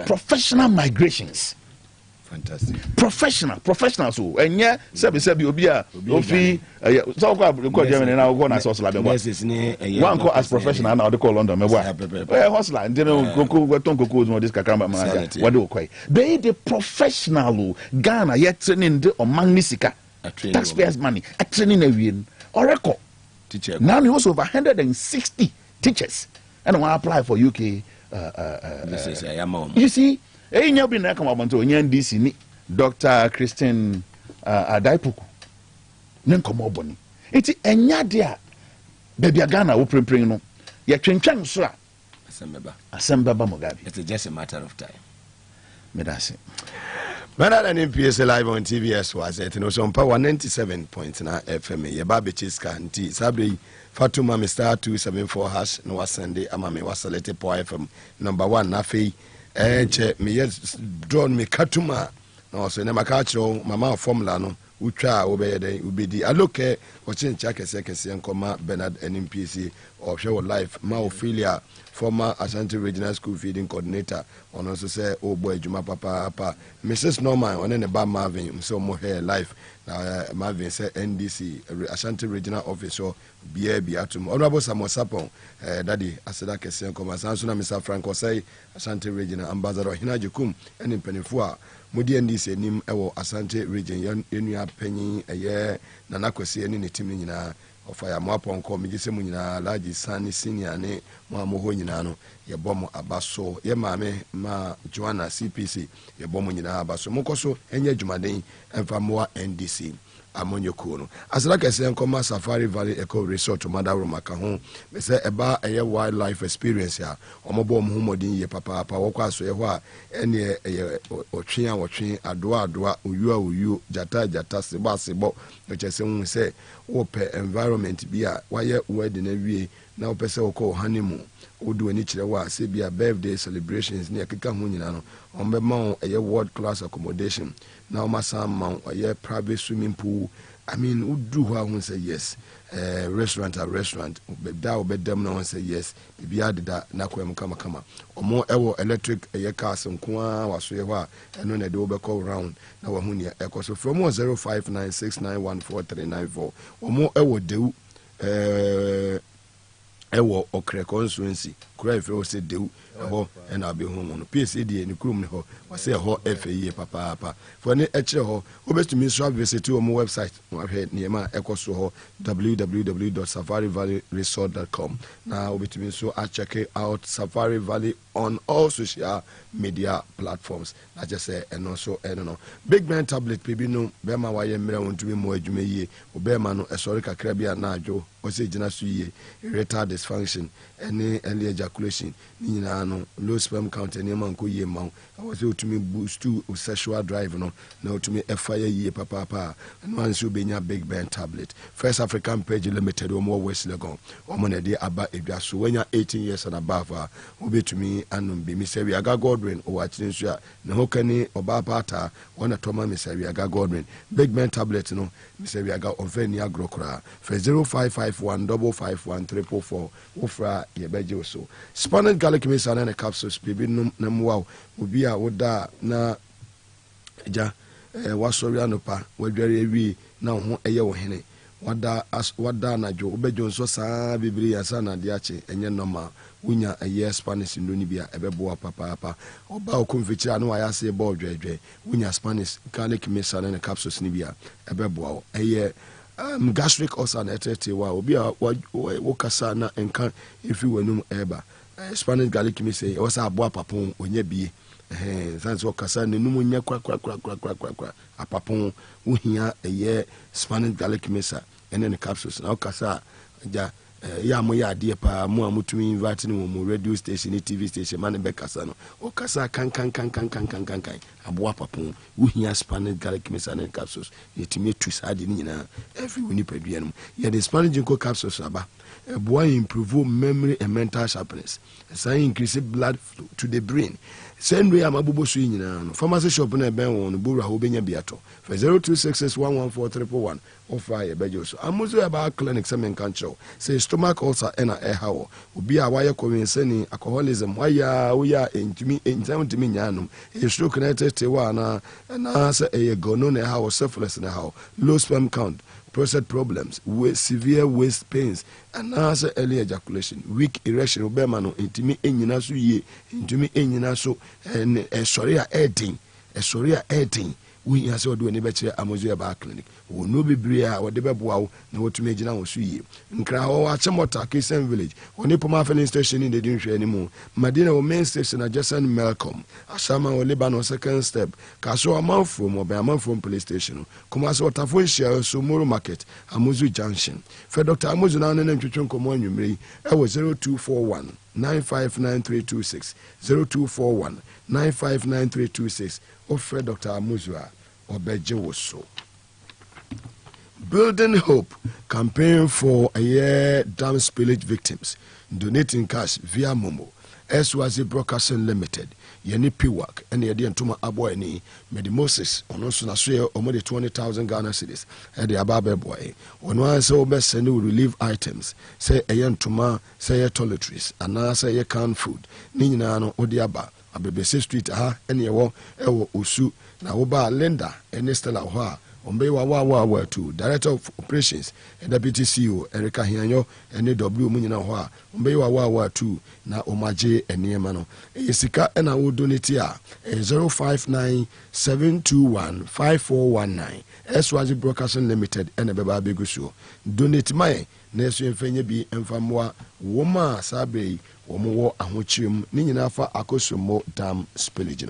professional migrations. Fantastic. Professional so enye sebi obi a ofi so ko Germany na go na so la be one ko as professional na they call London me boy hustler and go weton koko no this kakamba man what do kwai be the professional Ghana yet training the omagnisika taxpayers money a training na wien oracle teacher now he was over 160 teachers and want apply for UK this is you see enya bi na kama bonto nya NDC ni Dr. Christine Adaipuku ne nkomo boni enti enya de a bebia Ghana wo prempren no ye twentwan so a asembeba Mugabe. It's just a matter of time. Medase Better than MPS live on TVS was it no so power 97.9 FM ye ba be chiska nti sabre Fatuma Mr 274 hash no was Sunday amame was selected Power FM number 1 na fei che me yes drawn me katuma no so na maka chiro mama formula no utwa obeye den ubedi aloke ochencha kese nkoma Bernard NMPC or show life ma Ophelia former Ashanti Regional School Feeding Coordinator on also say oh boy Juma papa Mrs. Norman on the bar Marvin so mo here life Marvin say NDC Ashanti Regional Officer BAB atum honorable Samuel Sapon daddy aseda kese nkoma sanso na Mr. Franco say Ashanti Regional Ambassador Hina Jukum eni penifua mudi NDC nim ewo Asante region yenua panyin eye nana kwesi eni ne team nyina ofaya mo aponko megise mu nyina large sani senior ne mo amoho nyina no ye bomo abaso ye maame ma Joanna CPC ye bomo nyina abaso mokoso enye dwumaden emfa mo NDC amonyoko no asra kese nkoma Safari Valley Eco Resort madawro maka ho me se eba eye wildlife experience ya omobo mo modin ye papa wokwa so ye ho a ene eye otwe adoa oyu jata sebo no chese hu se wo pe environment bia waye wedding awie na wo pese wo ko honeymoon odu ani kire wa se bia birthday celebrations ne akeka ho nyina no ombe ma eye world class accommodation na o masa ma eye private swimming pool I mean udu ho ahun say yes restaurant da obedam na won say yes bibia deda na kwem kama omo ewo electric eye cars nko a waso ye ho a eno na de obekọ round na wa hu ne ekoso from 0596914394 omo ewo dew ewo okre constituency kura ife o se dew ho na be hu no PSAD ni kurum ne ho o se ho FAE papa for ne ekire ho obestumi so visit o mo website no ahwe ne ma ekoso ho www.safarivalleyresort.com na obetumi so a check out Safari Valley on all social media platforms na just say eno so eno no big man tablet pebi no be ma wa ye mra wontumi mo adwuma yie obema no esori kakra bia na adwo o se gina so yie erectile dysfunction any early ejaculation ni nyina no low sperm count any man ko yie ma o se otumi boost to sexual drive no na otumi fire yie papa no anso benya big ben tablet First African Page Limited o mo West Legon o mo na de aba edwa so wenya 18 years and above obetumi anum bi mi se wi aga Godwin o achine so a ne ho kani oba pata wona toma mi se wi aga Godwin big ben tablet no mi se wi aga oveni agrokra for 0551551344 wofra ye beje so Spanish garlic mesa na capsules bibi num na mwa obi a woda na ja wasori anopa wadware ewi na ho eye wo hene wada na jo obejo nso saa bibiri ya sa na de ache enye normal unya eye Spanish ndoni bia ebeboa papa oba okonfechi anu aya se bo dwedwe unya Spanish garlic mesa na capsules ni bia ebeboa eye gastric ulcer na etete wa obi a wo kasa na enka efi wanum eba Spanish garlic mesa e wasa aboa papon onye bie sanso kasa ne numu nya kwa apapon uhia eye Spanish garlic mesa ene ne capsules na kasa ja ya mo ya de pa mo amutumi invite no mo radio station TV station man be kasa no o kasa kan aboa papon wo hia Spanish garlic mixture capsules yetime tu sade ni nyina every woni padua no ya the Spanish ginkgo capsules aba boy improve memory and mental sharpness increase blood flow to the brain send way amabobo so nyina no pharmacy shop na ben won no bora ho benya biato for 0266114311 offer ye bejo so amuzo aba clinic semen kan show say stomach ulcer na hawo obi a waye convincing alcoholism waya entimi nyanum e stroke na tete wa na say e gono na hawo syphilis na hawo low sperm count prostate problems, severe waist pains, and also early ejaculation, weak erection, obema no, intimi enyinaso ye, intimi enyinaso, and a soria editing. We have said when better Amozu Aba Clinic. We no be bria or deba bow, no to make now so ye. In Crow, Chamota, Kissen Village, when the Poma filling station in the didn't anymore. Madina main station adjacent Melcom, Ashama or Lebanon second step, Caso a month from or by a month from police station. Comaso Tafon Share, Sumuru Market, Amozu Junction. For Dr. Amozu and Chuchun Common, I was 0241 959326 0241 959326 offer Dr. Amuzua Obeje Woso. Building Hope campaign for a year dam spillage victims, donating cash via Momo. Eswazi Broadcasting Limited, Yeni Piwak, and the Ntuma Aboyni, Medi Moses, on also Nasuya, or 20,000 Ghana cedis, and the Ababe boy. On one so best send relief items, say a Yentuma, say a toiletries, and now say a canned food, Ninano Odiaba, Abebe Street, any ewo Usu, Naoba Lenda, and Stella Hoa. Ombewa wa to Director of Operations and Deputy CEO Erika Hianyo and W Munina Hoa Ombewa wa to na Omaje and Niemano Esika and I will donate here 059-721-5419 Eswazi Broadcasting Limited and a Beba Begusu donate my Nesu Fenye bi Enfamwa Woma Sabe Womo Ahochim Nininafa Akosumo Dam Spillage.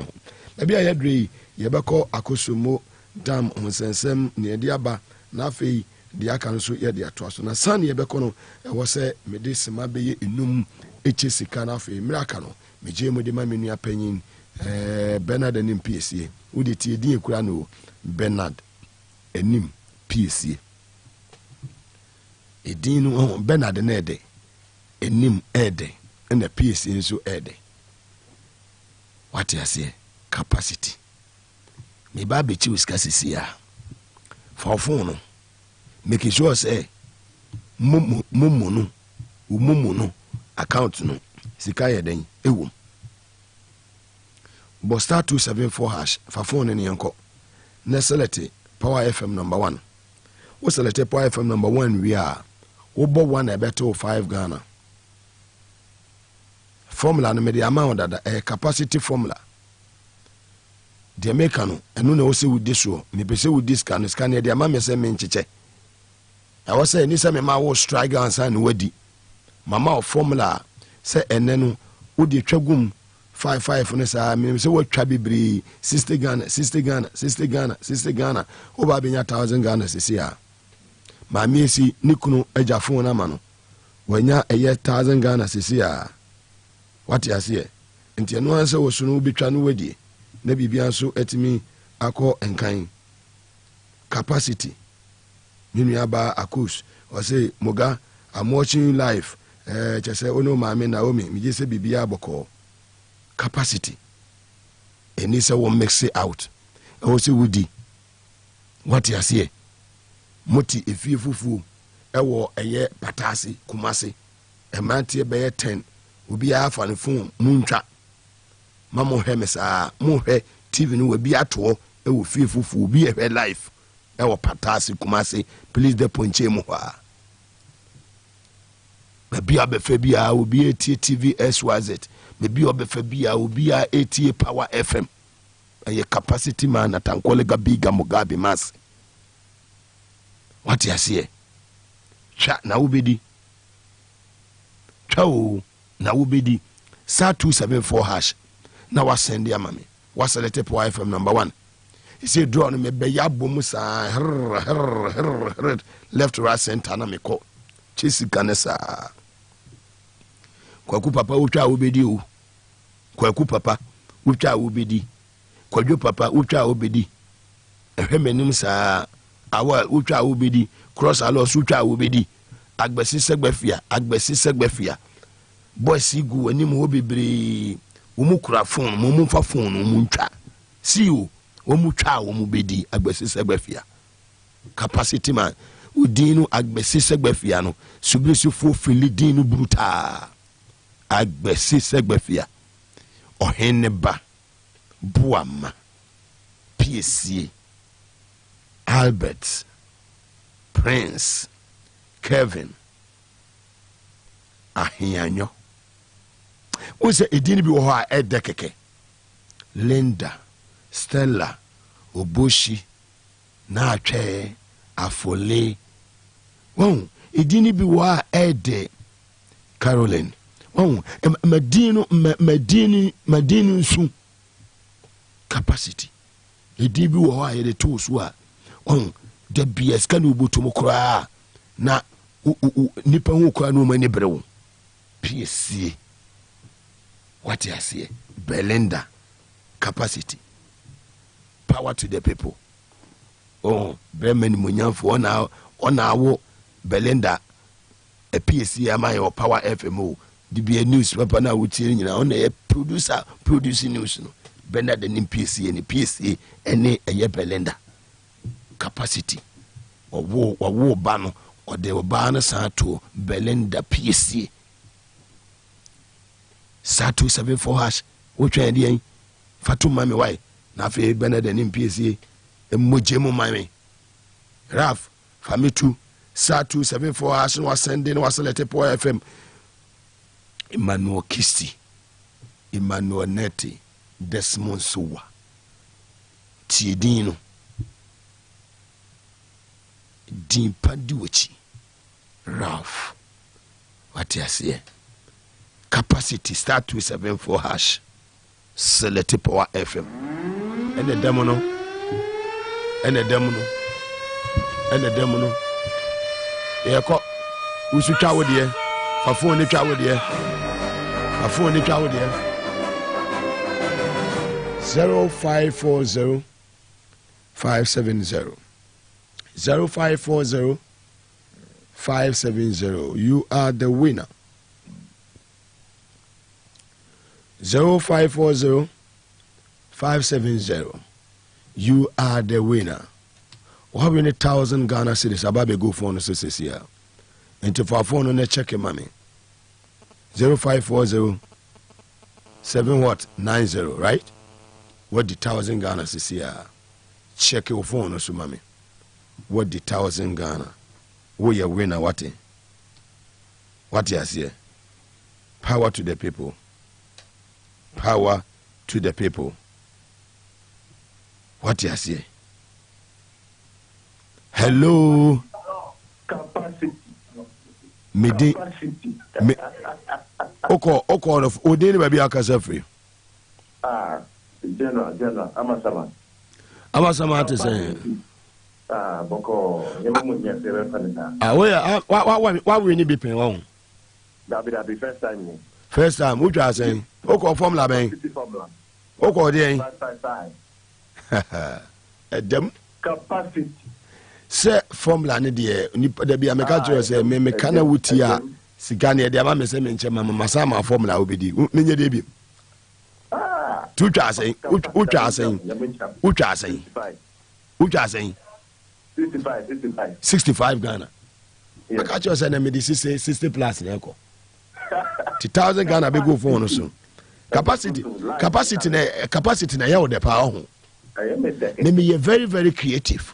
Maybe I agree Yebako Akosumo dam onsensem ne de aba na afei de aka nso ye de ato aso na san ye beko no e wo se me de sema be ye enum eche sika na afei miraka no me je mo de ma menu apanyin Bernard enim PSA wo de tie din ekura no Bernard enim PSA edin no Bernard na ede enim ede na PSA nso ede what you say capacity me ba be chi uska sisia for phone make sure say mumu no account no sika ye den ewom bo star 274 hash for phone ni enko na select Power FM number 1 wo select Power FM number 1 we are wo bo 1 e beto 5 Ghana formula no me the amount that capacity formula the American and no say with this show me be say with this scan the amount me say me ncheche I was say ni say me ma wo strike answer no wadi mama of formula say enenu wo de twagum 55 no say me say wo twa bibiri 60 Ghana o ba benya 1000 Ghana sisi a ma me si nikunu agafo na ma no wanya eye 1000 Ghana sisi a what you say enti eno answer wo sunu bitwa no wadi na bibia nso etimi akọ enkan capacity ninu aba akos o say moga I'm watching live just say ono maame Naomi me just say bibia aboko capacity eni say won mix it out o say wudi what you say moti efie fufu ewo eye patase kumase e mantie be 10 obi afa ne phone muntwa mamo hemesa mo hwe TV no bi ato e wo fie fufu bi e life e wo patase kumase please the ponche mo ha me bi abefa bi a obi etie TV SYZ me bi obefa bi a obi a etie Power FM e capacity man atankole ga biga Mugabe Maase what you say cha na ubedi chao na ubedi star 274 hash na wa send ya mami wa select Power FM number 1 he say draw no me be ya bom sa left right center na me ko chesi kanesa kwaku papa utwa obedi o kwaku papa utwa obedi kwadwo papa utwa obedi ehwe menim saa awa utwa obedi cross alos utwa obedi agbesi segbafia boys igu anim ho bebre omu kura phone mo fa phone omu ntwa si o omu twa omu bedi agbesi segbafia capacity man udinu agbesi segbafia no subrisi fo fili dinu bruta agbesi segbafia oheneba buama PSC Albert Prince Kevin ahianyo wose edini bi wo ho a edekeke Linda Stella Oboshi na atwe afole won edini bi wo a ede Caroline won madini nsu capacity edini bi wo ho a yede to so a won the BS kan obotum kura na nipa hu kura no mani brewo PSC what you see Belinda capacity power to the people oh Bremen Munyamfo on our Belinda a PSC am I or Power FMO DB news papa na wuti nyina on a producer producing news no Belinda the PSC and PSC any a Belinda capacity or war ban or they were ban to Belinda PSC *274# which idea Fatu mami why na fe Belinda the PSC mojemu mami Raf famitu *274# was sending was select po FM Emmanuel Kisti Emmanuel Neti Desmond Sowa Tiedino Dimpa Duchi Ralph what you say capacity *274# select power FM and the demono yeko usu twawo de fafo ni twawo de 0540 570 0540 570 you are the winner 0540 570 you are the winner. How many 1,000 Ghana cedis ababe go phone so here into for phone on check mommy 0540 7 what 90 right what the 1,000 Ghana cedis here check your phone so mommy what the 1,000 Ghana we your winner what you say power to the people what you say hello capacity me oko of odeni baby akasa free general amasama to say boko yemu nya sebe fanita wa we ni be pen won that be first time who just saying oko formula ben oko dey dem capacity se formula ne de nipa da bia meka tro se me kana wuti a sika ne de ama me se me nche mama sama formula obedi menye de bi tu twa sen u twa sen 65 Ghana meka tro se na me de 60 plus na eko 1,000 Ghana be go for no so capacity na ya wo de pa ho me very very creative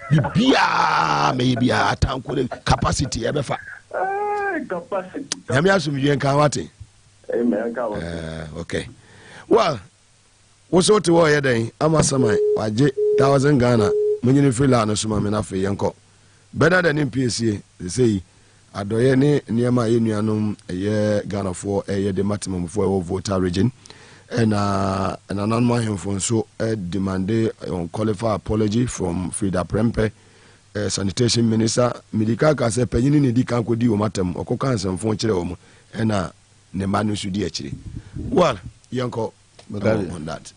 bibia maybe atanko capacity ebefa capacity yami asum yen kan wate amen okay well woso te wo yeden amasama waje 1,000 Ghana munyini fila no suma me na fe yenko better than PSC they say adoye ne niema yenuanom eye Ghana for eye the maximum for voter region and anonymous info so demanded unqualified apology from Frida Prempe sanitation minister medika ka sɛ panyini ne di kan kɔdi wɔ matam ɔkɔka nsɛmfo kyerɛ wɔ mu ɛna ne ma no nso di akyire well yɛnkɔ on that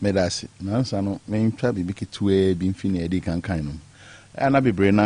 medasi nansa no mentwa biribi ketewa bi mfi ne adi kankan no ɛna bebree na